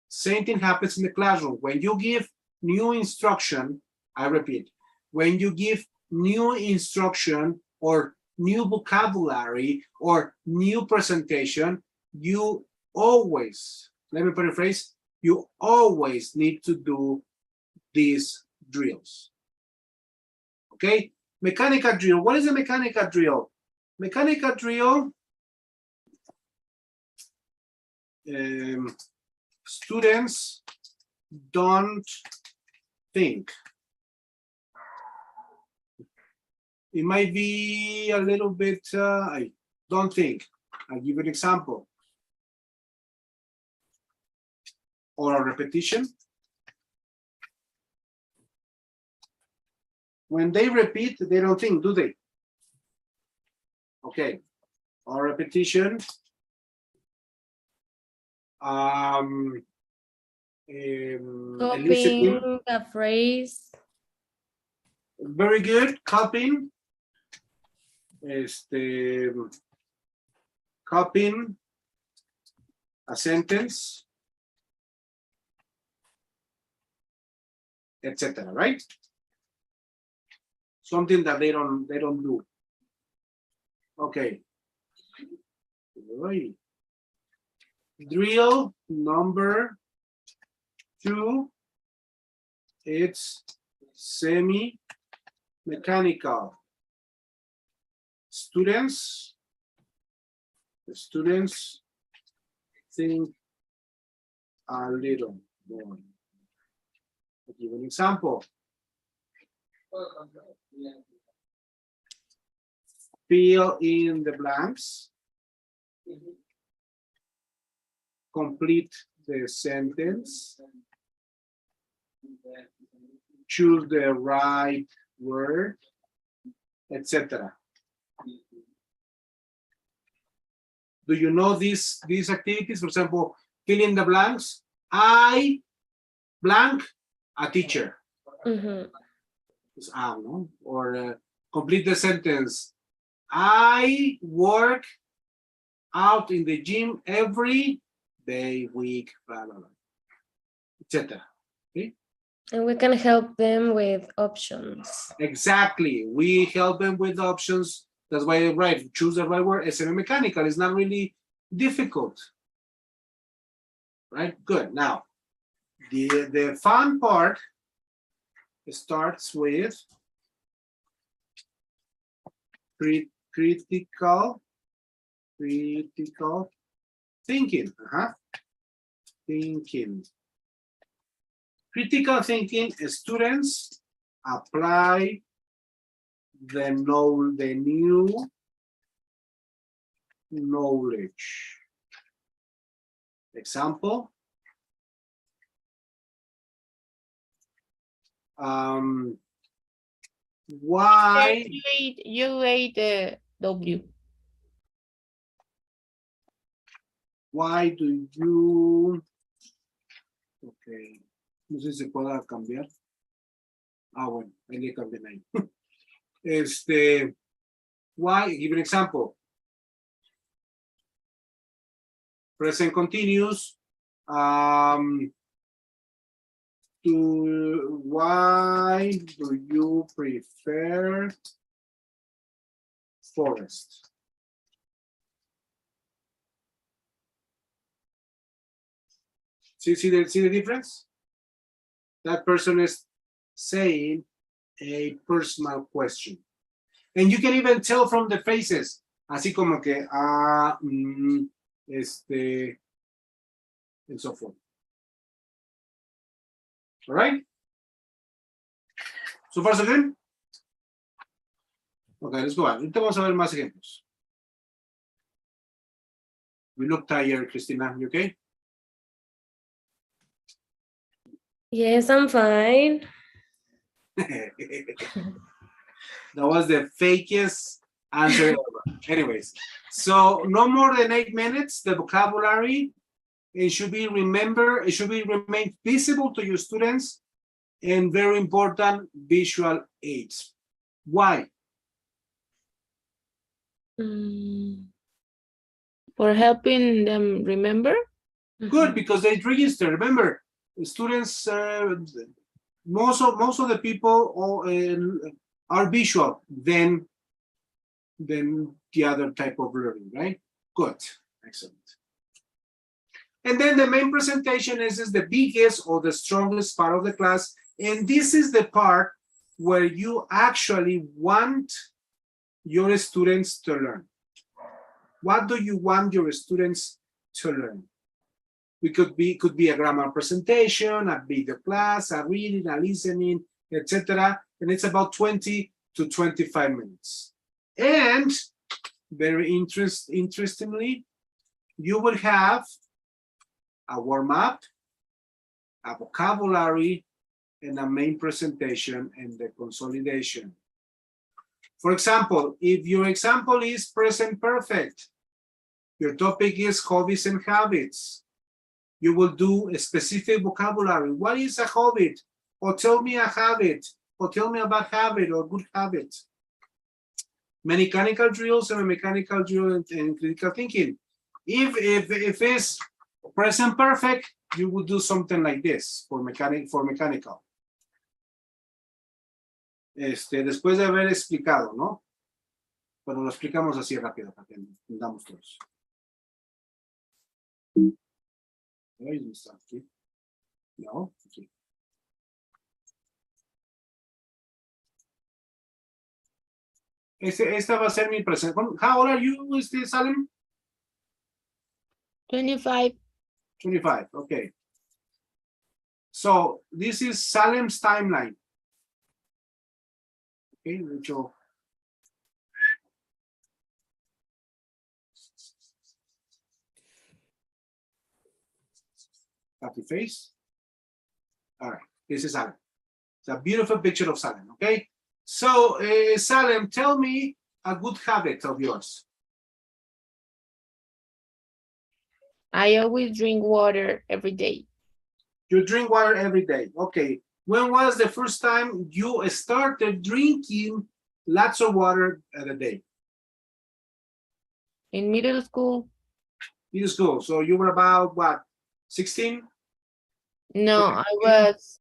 Same thing happens in the classroom. When you give new instruction, I repeat, when you give new instruction or new vocabulary or new presentation, you always, let me paraphrase, you always need to do these drills. Okay, mechanical drill. What is a mechanical drill? Mechanical drill, students don't think. It might be a little bit, I don't think. I'll give you an example. Or a repetition. When they repeat, they don't think, do they? Okay, or repetition. Copying a phrase. Very good, copying. Copying a sentence, etc. Right? Something that they don't do. Okay. Right. Drill number 2. It's semi-mechanical. Students think a little more. I'll give an example. Fill in the blanks. Complete the sentence. Choose the right word, etc. Do you know these activities? For example, fill in the blanks. I blank a teacher. No? Or complete the sentence. I work out in the gym every day, week, blah, blah, blah, etc. Okay? And we can help them with options. Exactly. We help them with options. That's why I write, choose the right word. Semi-mechanical is not really difficult. Right? Good. Now, the fun part starts with critical thinking. Thinking. Critical thinking, students apply the new knowledge. Example. Why? You ate the W. Why do you? Okay. No sé si se pueda cambiar. Bueno, ahí le cambié ahí. Why? Give an example. Present continuous. Why do you prefer forest? See the difference? That person is saying a personal question. And you can even tell from the faces, así como que, and so forth. All right? So far, so good? Okay, let's go on. Ahorita vamos a ver más ejemplos. We look tired, Cristina. You okay? Yes, I'm fine. That was the fakest answer ever. Anyways, so no more than 8 minutes, the vocabulary, it should be remembered, it should be remain visible to your students, and very important, visual aids. Why? For helping them remember? Good, because they register. Remember, students, most of the people are visual than the other type of learning, right? Good, excellent. And then the main presentation is the biggest or the strongest part of the class, and this is the part where you actually want your students to learn. What do you want your students to learn? It could be a grammar presentation, a video class, a reading, a listening, etc. And it's about 20 to 25 minutes. And very interestingly, you will have a warm-up, a vocabulary, and a main presentation and the consolidation. For example, if your example is present perfect, your topic is hobbies and habits, you will do a specific vocabulary. What is a habit? Or tell me a habit, or tell me about habit or good habits. Mechanical drills and a mechanical drill and critical thinking. If it's present perfect, you would do something like this for mechanical. Después de haber explicado, ¿no? Pero lo explicamos así rápido para que entendamos todos. No, aquí. Esta va a ser mi presentación. How old are you, Salem? 25. 25, okay. So this is Salem's timeline. Okay, Rachel. Happy face. All right, this is Salem. It's a beautiful picture of Salem, okay? So, Salem, tell me a good habit of yours. I always drink water every day. You drink water every day, okay. When was the first time you started drinking lots of water a day? In middle school? Middle school, so you were about what, 16? No, I was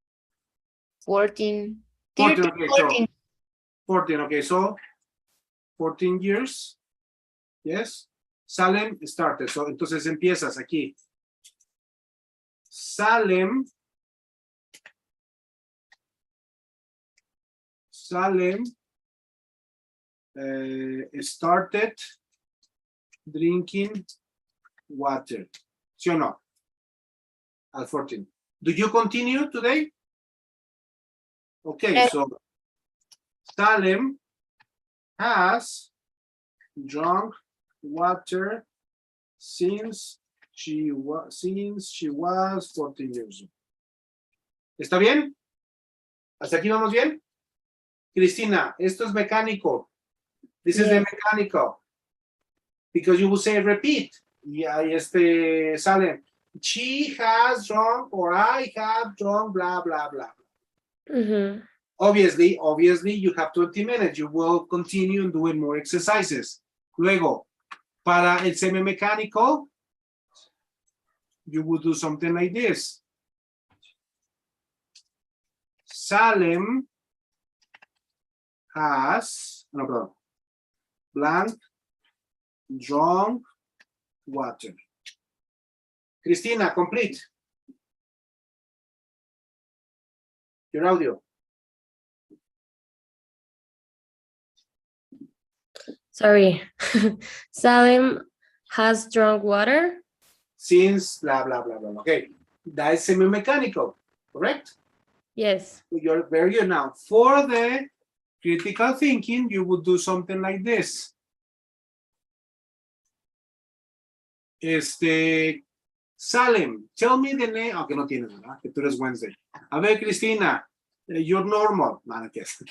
14. 14, 13, okay, 14. so 14, okay, so 14 years, yes. Salem started, so entonces empiezas aquí. Salem started drinking water, ¿sí o no? At 14. Do you continue today? Okay, Yes. so Salem has drunk water since she was 14 years old. ¿Está bien? ¿Hasta aquí vamos bien? Cristina, esto es mecánico. This is the mechanical. Because you will say repeat. Y ahí sale. She has drunk or I have drunk, blah, blah, blah. Obviously, you have 20 minutes. You will continue doing more exercises. Luego, para el semimecánico, you would do something like this. Salem has, no, perdón, blank, drunk water. Cristina, complete. Your audio. Sorry. Salim has drunk water. Since blah, blah, blah, blah. Okay. That is semi-mechanical, correct? Yes. You're very good now. For the critical thinking, you would do something like this. Salem, tell me the name. Okay, no tienes, ¿verdad? Que tú eres Wednesday. A ver, Cristina, you're normal. No, no quieres.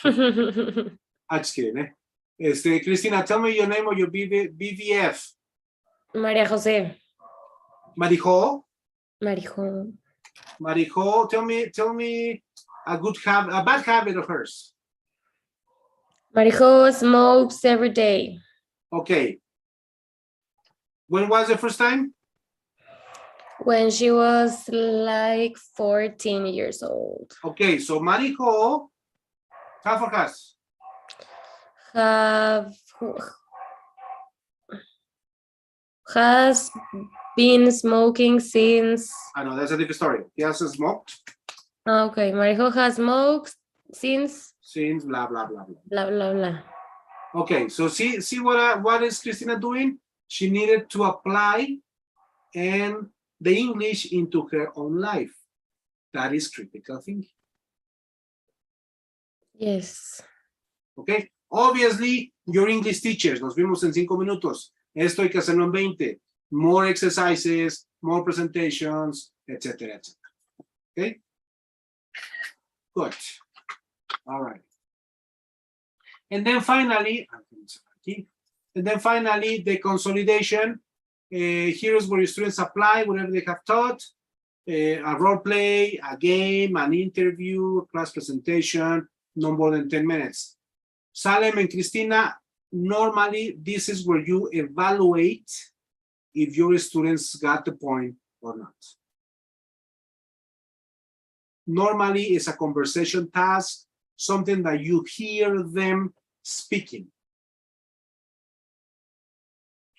Just kidding, eh? Cristina, tell me your name or your BVF. María José. Marijo. Marijo. Marijo, tell me a bad habit of hers. Marijo smokes every day. Okay. When was the first time? When she was like 14 years old. Okay, so Marijo, half or has? Has been smoking since. I know, that's a different story. He has smoked. Okay, Marijo has smoked since. Since blah, blah, blah, blah. Blah, blah, blah. Okay, so see what is Cristina doing? She needed to apply and the English into her own life. That is critical thinking. Yes. Okay, obviously, your English teachers, nos vimos en 5 minutos. Esto hay que hacerlo en 20. More exercises, more presentations, etc., etc. Okay? Good. All right. And then finally, the consolidation. Here's where your students apply whatever they have taught. A role play, a game, an interview, a class presentation, no more than 10 minutes. Salem and Cristina, normally this is where you evaluate if your students got the point or not. Normally it's a conversation task, something that you hear them speaking.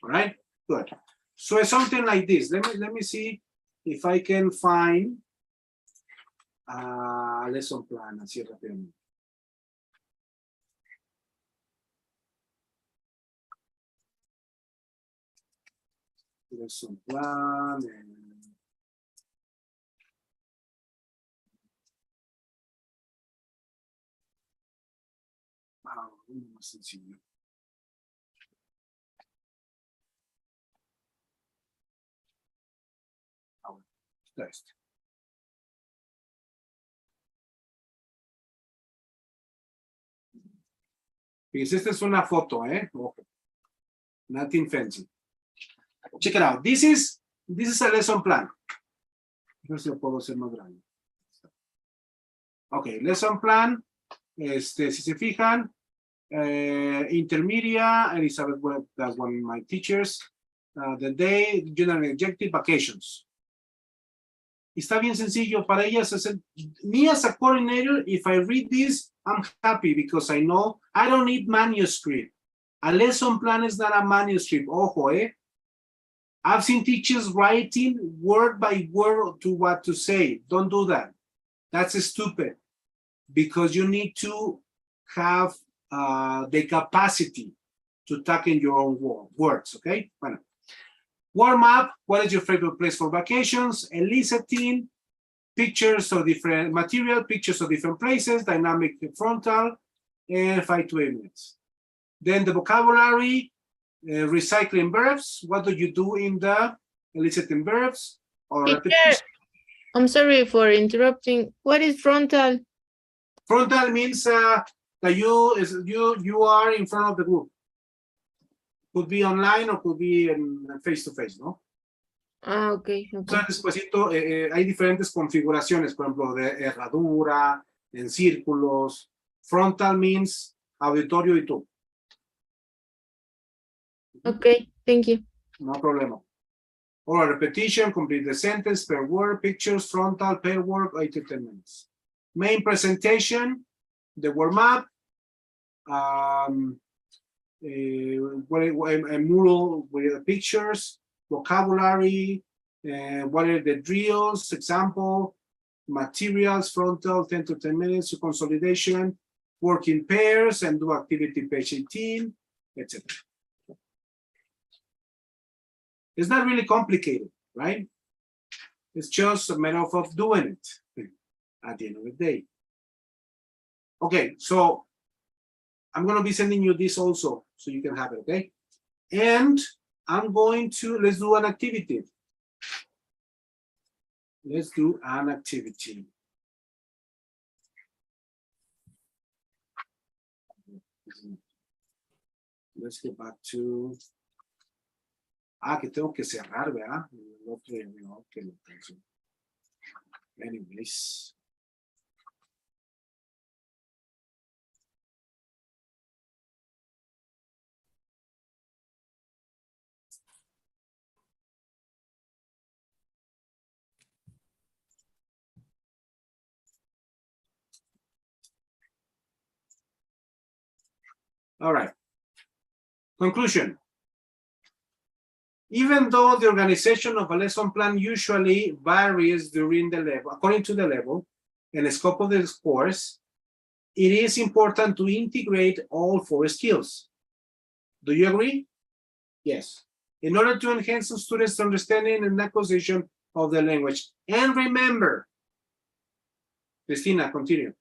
All right, good. So it's something like this. Let me see if I can find a lesson plan así rápidamente. Lesson plan and más sencillo. Este. Fíjense, esta es una foto, okay. Nothing fancy. Check it out. This is a lesson plan. No sé si lo puedo hacer más grande. Okay, lesson plan. Si se fijan, intermedia, Elizabeth Webb, that's one of my teachers. The day, general objective, vacations. Está bien sencillo para ellas. Me as a coordinator, if I read this, I'm happy because I know I don't need manuscript. A lesson plan is not a manuscript. Ojo, I've seen teachers writing word by word to what to say. Don't do that. That's stupid because you need to have the capacity to talk in your own words, okay? Bueno. Warm up, what is your favorite place for vacations? Eliciting, pictures of different material, pictures of different places, dynamic frontal, and 5 to 8 minutes. Then the vocabulary, recycling verbs. What do you do in the eliciting verbs? Or repetition? I'm sorry for interrupting. What is frontal? Frontal means that you are in front of the group. Could be online or could be in face-to-face, ¿no? Ah, okay. Entonces, despuésito, hay diferentes configuraciones, por ejemplo, de herradura, en círculos, Frontal means auditorio y tú. Okay, thank you. No problema. Oral repetition, complete the sentence per word, pictures, frontal, pair work, 8 to 10 minutes. Main presentation, the warm-up, a mural with pictures, vocabulary, what are the drills, example, materials, frontal, 10 to 10 minutes, consolidation, work in pairs, and do activity page 18, etc. It's not really complicated, right? It's just a matter of doing it at the end of the day. Okay, so I'm going to be sending you this also so you can have it, okay? And I'm going to, let's do an activity. Let's do an activity. Let's go back to... que tengo que cerrar, ¿verdad? El otro, no, que lo tengo. Anyways. All right. Conclusion. Even though the organization of a lesson plan usually varies during the level, according to the level and the scope of the course, it is important to integrate all 4 skills. Do you agree? Yes. In order to enhance the students' understanding and acquisition of the language. And remember, Cristina, continue.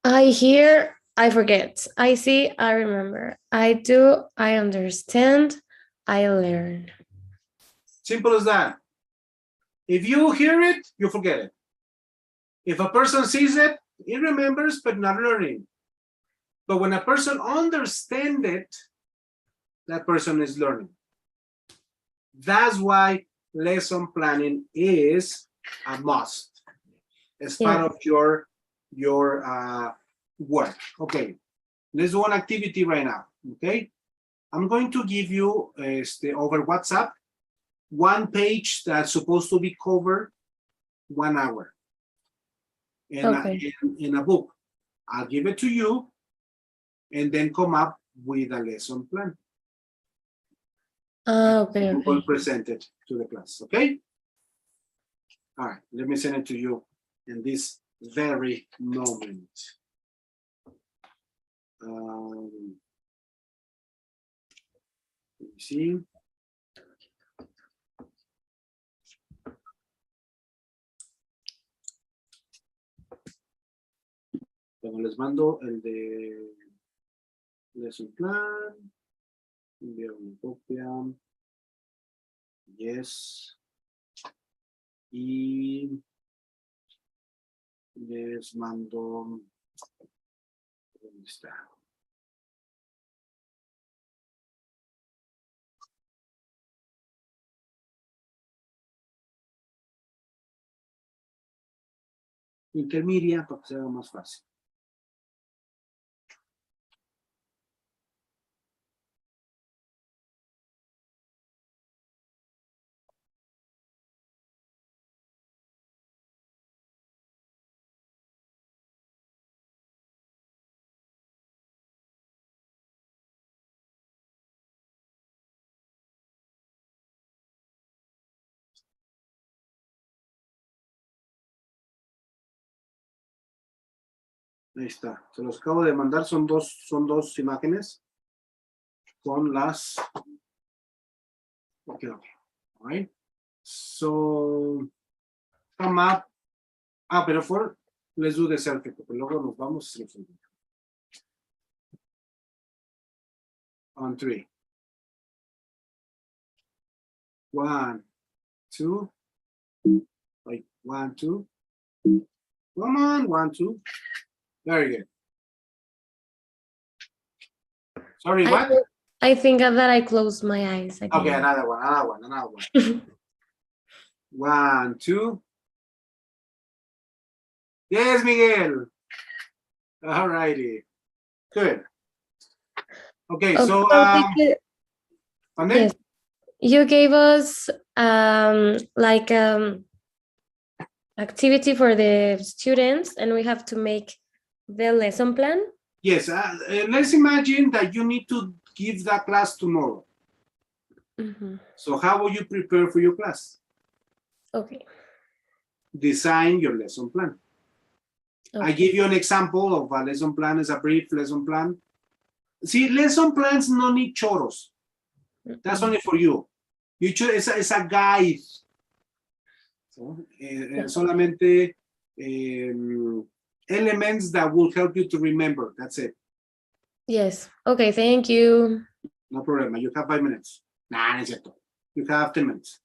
I hear, I forget. I see, I remember. I do, I understand, I learn. Simple as that. If you hear it, you forget it. If a person sees it, he remembers, but not learning. But when a person understands it, that person is learning. That's why lesson planning is a must. As part of your work. Okay, let's do an activity right now. Okay, I'm going to give you over WhatsApp 1 page that's supposed to be covered 1 hour in a book. I'll give it to you and then come up with a lesson plan. Okay. We'll present it to the class. Okay. All right, let me send it to you in this very moment. Let me see. Bueno, les mando el de lesson plan. Envío una copia. Yes. Y les mando. ¿Dónde está? Intermedia para que sea más fácil. Ahí está, se los acabo de mandar, son dos imágenes con las. Okay, all right. So come up. Pero let's do the selfie, porque luego nos vamos on 3. 1, 2. Like 1, 2. Come on, 1, 2. Very good. Sorry, what? I think that I closed my eyes again. Okay, another one. 1, 2. Yes, Miguel. All righty. Good. Okay, Okay, so so we could- Ande? yes, you gave us like activity for the students, and we have to make the lesson plan. Yes, let's imagine that you need to give that class tomorrow. Mhm. So how will you prepare for your class? Okay. Design your lesson plan. I Okay. give you an example of a lesson plan as a brief lesson plan. See, lesson plans no need choros. That's only for you. It's a guide. So, solamente elements that will help you to remember. That's it. Yes. Okay. Thank you. No problem. You have 5 minutes. Nah, no es cierto. You have 10 minutes.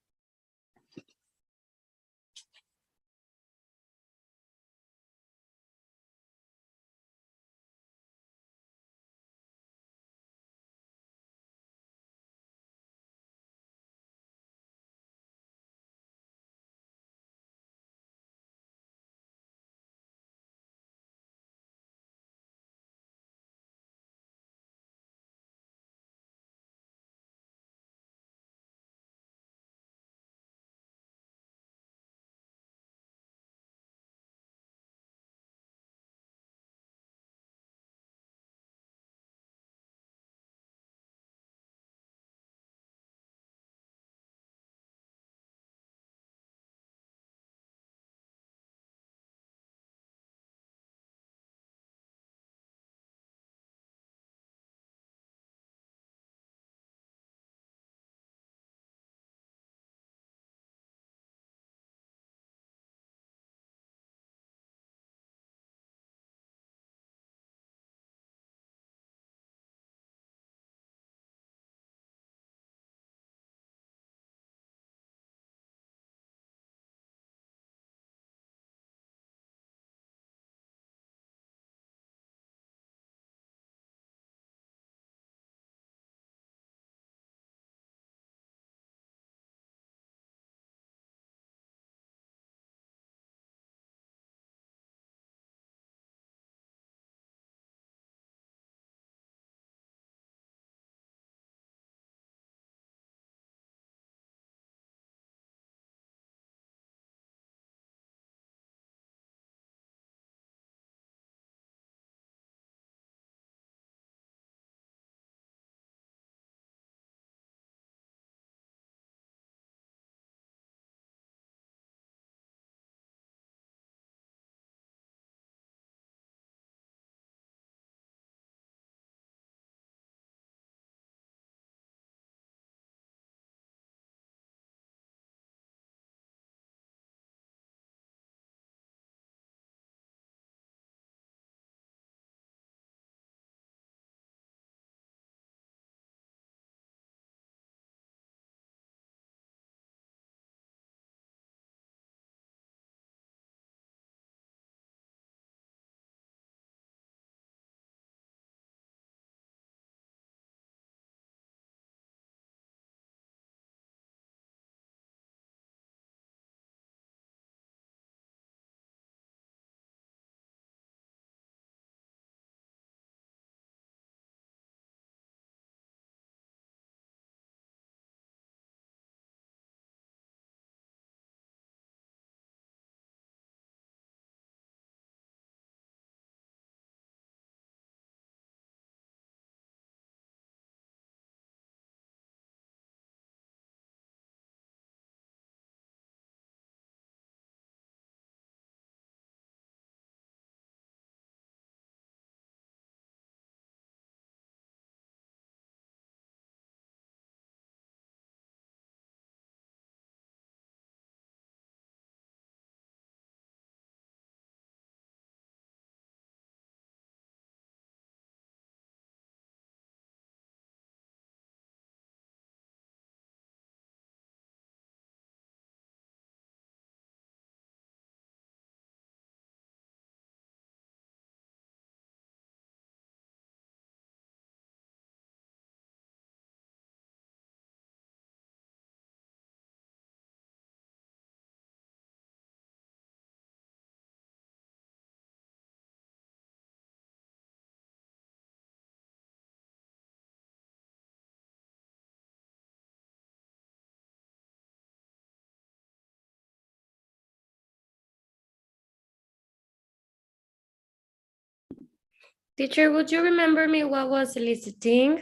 Teacher, would you remember me what was eliciting?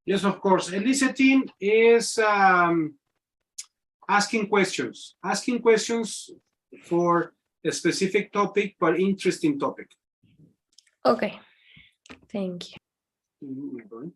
Yes, of course. Eliciting is asking questions for a specific topic, but interesting topic. Okay, thank you. Mhm.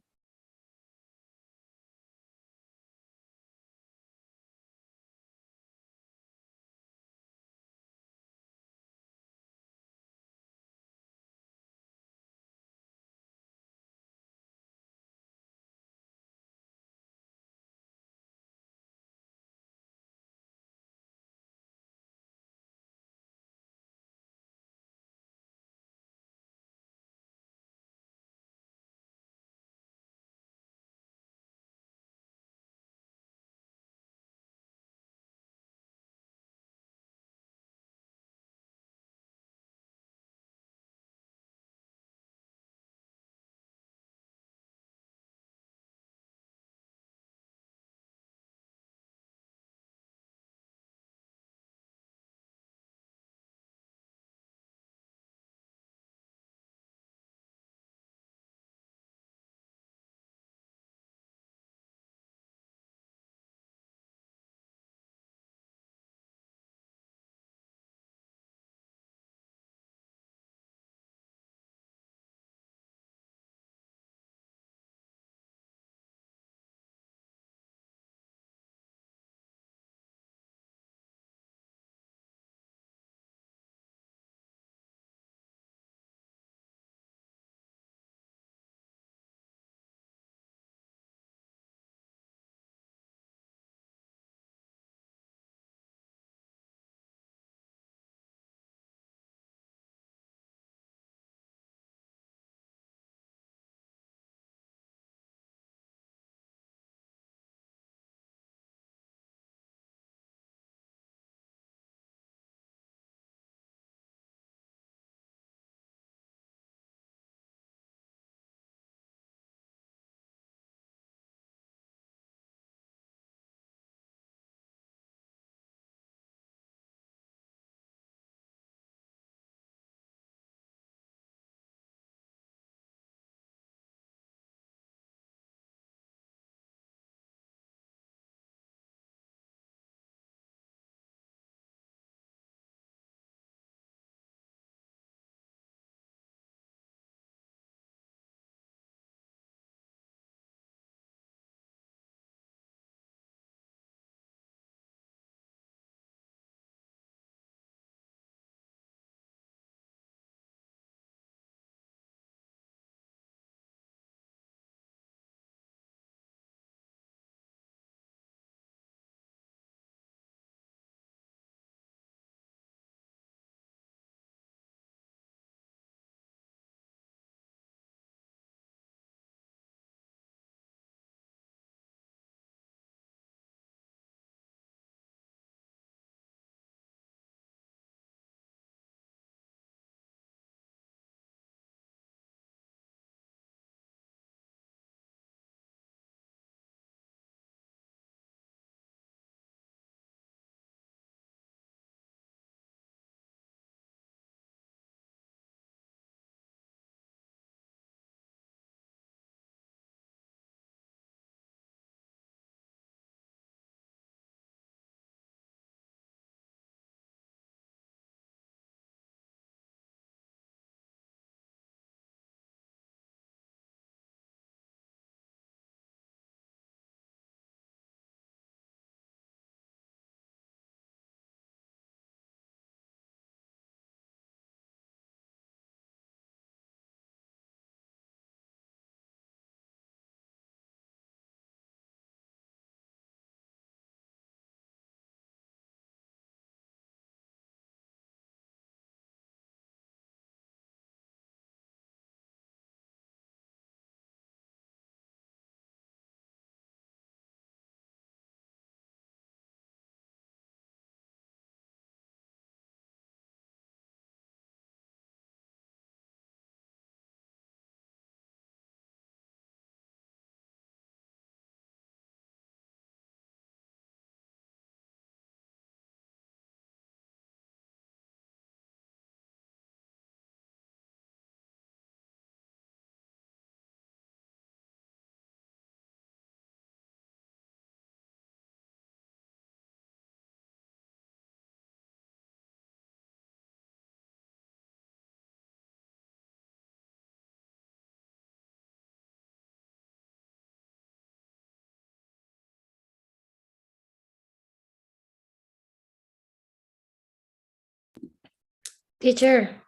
Teacher,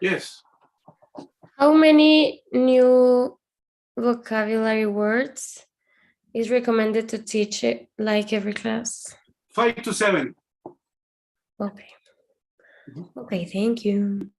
Yes. how many new vocabulary words is recommended to teach it like every class? 5 to 7. Okay. Mhm. Okay, thank you.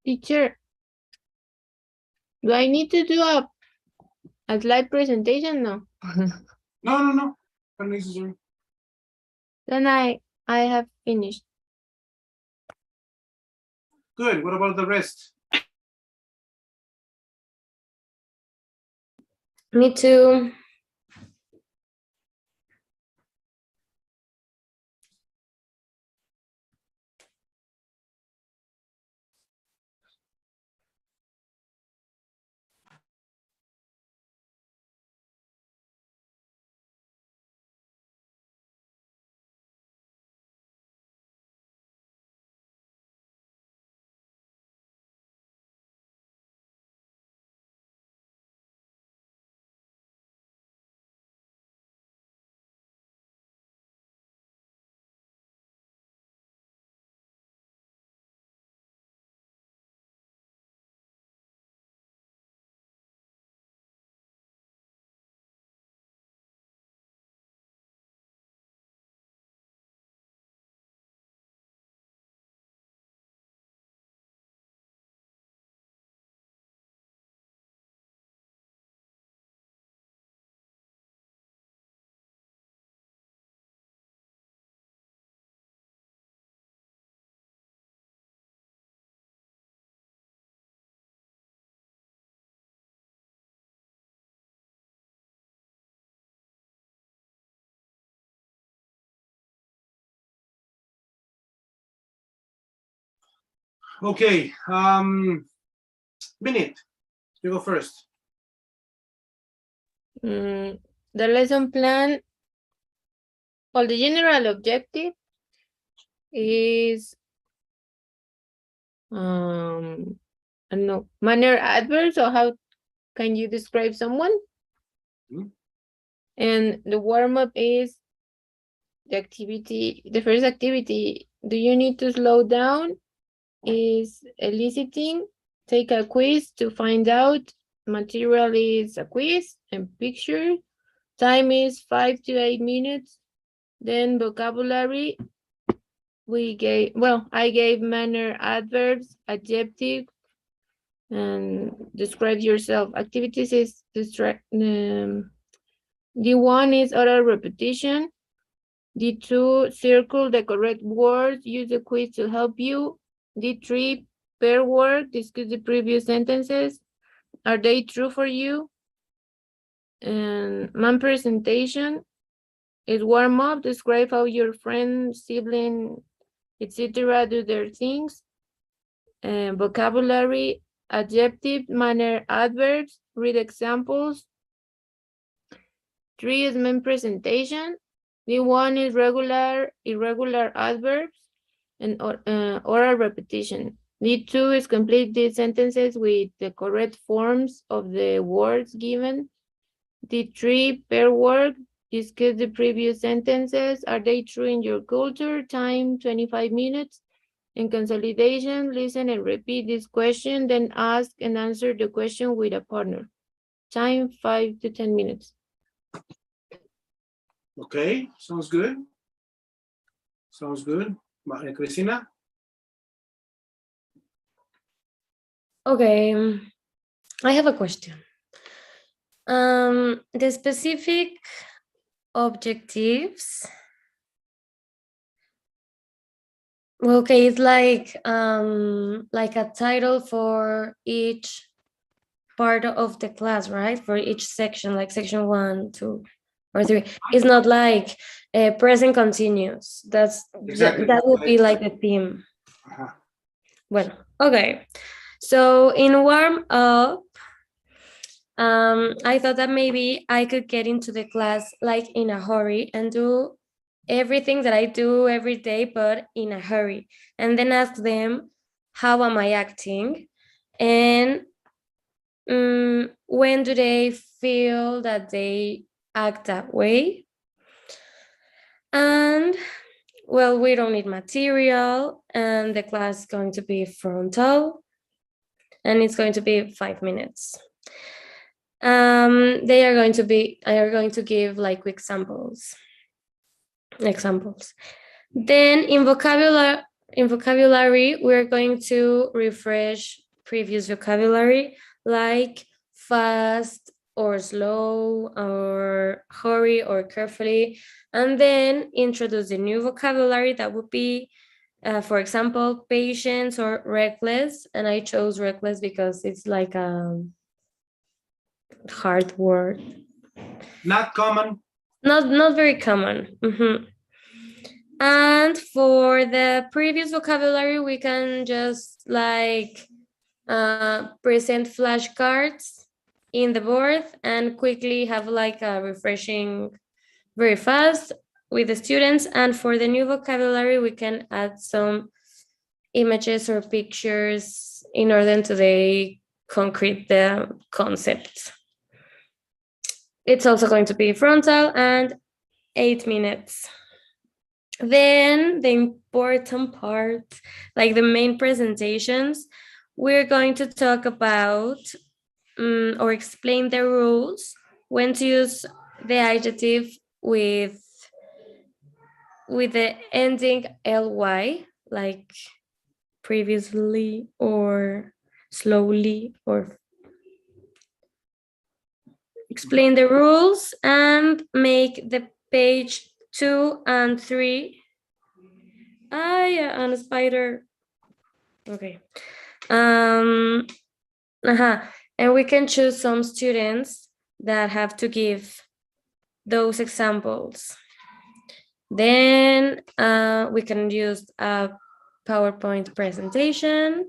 Teacher, do I need to do a slide presentation? No. No. Not necessary. Then I have finished. Good. What about the rest? Me too. Okay. Minute. You go first. The lesson plan, well, the general objective is I don't know, manner adverbs, or how can you describe someone? Mhm. And the warm-up is the activity, the first activity. Do you need to slow down? Is eliciting. Take a quiz to find out. Material is a quiz and picture. Time is 5 to 8 minutes. Then vocabulary, I gave manner adverbs, adjective, and describe yourself. Activities is D1 is oral repetition. D2, circle the correct words. Use the quiz to help you. D3, pair work. Discuss the previous sentences. Are they true for you? And man presentation is warm up. Describe how your friend, sibling, etc. do their things. And vocabulary, adjective, manner, adverbs. Read examples. 3 is main presentation. D1 is irregular adverbs and oral repetition. D2 is complete these sentences with the correct forms of the words given. D3, pair work. Discuss the previous sentences. Are they true in your culture? Time 25 minutes. In consolidation, listen and repeat this question, then ask and answer the question with a partner. Time 5 to 10 minutes. Okay, sounds good. Sounds good. Cristina? Okay, I have a question. The specific objectives. Okay, it's like a title for each part of the class, right? For each section, like section 1, 2, or 3. It's not like present continuous. Exactly. That would be like the theme. Uh-huh. Well, okay. So in warm up, I thought that maybe I could get into the class like in a hurry and do everything that I do every day, but in a hurry, and then ask them, how am I acting? And when do they feel that they act that way? And well, we don't need material, and the class is going to be frontal, and it's going to be 5 minutes. I are going to give like examples. Then in in vocabulary, we're going to refresh previous vocabulary like fast or slow or hurry or carefully, and then introduce the new vocabulary that would be, for example, patience or reckless. And I chose reckless because it's like a hard word. Not common. Not very common. Mhm. And for the previous vocabulary, we can just like present flashcards in the board and quickly have like a refreshing very fast with the students. And for the new vocabulary, we can add some images or pictures in order to they concrete the concept. It's also going to be frontal and 8 minutes. Then the important part, like the main presentations, we're going to talk about or explain the rules when to use the adjective with the ending ly, like previously or slowly, or explain the rules and make the page 2 and 3. Yeah, and a spider. Okay. And we can choose some students that have to give those examples. Then we can use a PowerPoint presentation.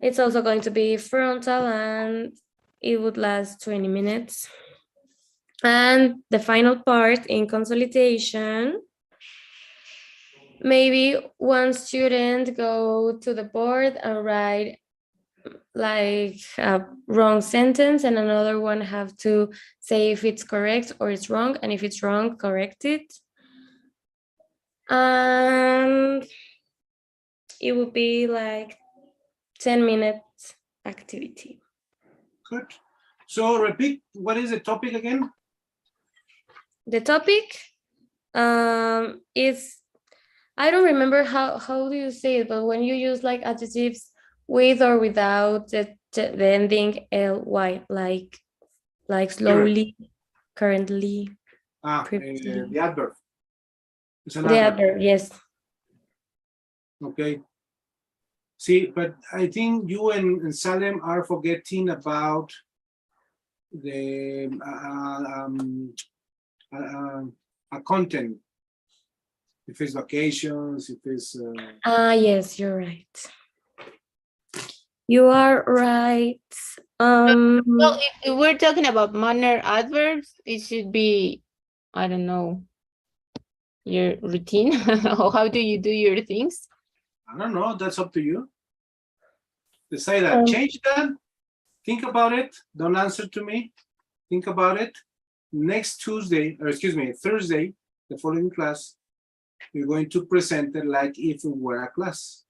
It's also going to be frontal and it would last 20 minutes. And the final part in consolidation, maybe one student go to the board and write like a wrong sentence, and another one have to say if it's correct or it's wrong, and if it's wrong, correct it. And it would be like 10-minute activity. Good. So repeat, what is the topic again? The topic is, I don't remember how do you say it, but when you use like adjectives with or without the ending ly, like slowly, currently, previously. The adverb. It's an The adverb. adverb, yes. Okay. See, but I think you and Salem are forgetting about the content. If it's vacations, if it's Yes, you're right. You are right. Well, if we're talking about manner adverbs, it should be, I don't know, your routine. Or how do you do your things? I don't know, that's up to you. Decide that. Change that. Think about it. Don't answer to me. Think about it. Next Tuesday, or excuse me, Thursday, the following class, we're going to present it like if it were a class.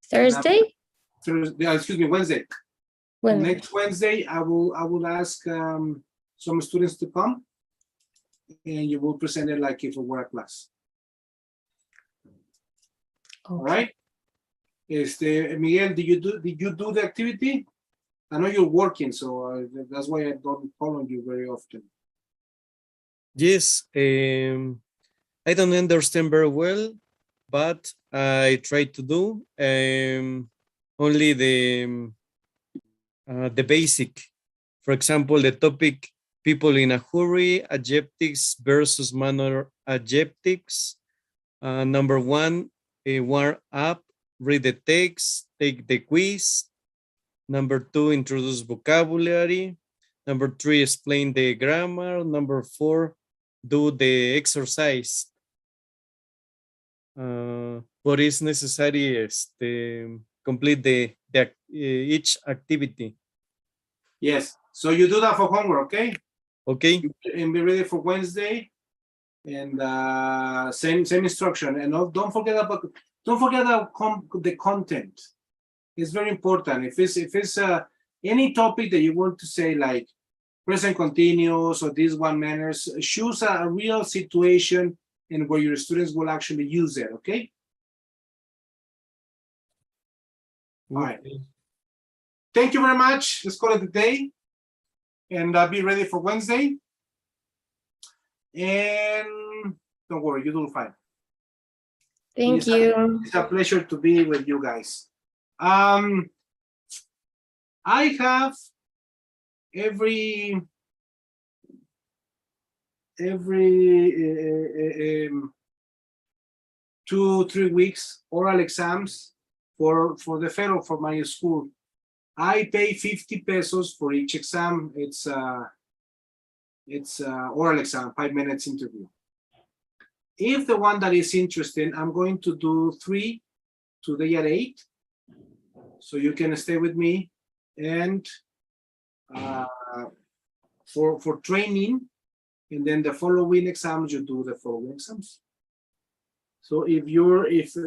Thursday? Thursday, excuse me, Wednesday. When? Next Wednesday, I will ask some students to come, and you will present it like if it were a class. Okay. All right. Miguel, did you do the activity? I know you're working, so that's why I don't call on you very often. Yes, I don't understand very well, but I try to do only the basic. For example, the topic people in a hurry, adjectives versus manner adjectives. Number 1, warm up, read the text, take the quiz. Number 2, introduce vocabulary. Number 3, explain the grammar. Number 4, do the exercise. But it's necessary complete each activity. Yes. So you do that for homework, okay? Okay. And be ready for Wednesday. And same instruction. And don't forget the content. It's very important. If it's any topic that you want to say, like present continuous or this one manners, choose a real situation and where your students will actually use it, okay? right. Okay. Thank you very much. Let's call it a day. And be ready for Wednesday. And don't worry, you do fine. Thank Yes, you. It's a pleasure to be with you guys. I have every 2-3 weeks oral exams for the fellow for my school. I pay 50 pesos for each exam. It's oral exam, 5 minutes interview. If the one that is interesting, I'm going to do 3 today at 8. So you can stay with me, and for training, and then the following exams, you do the following exams. So if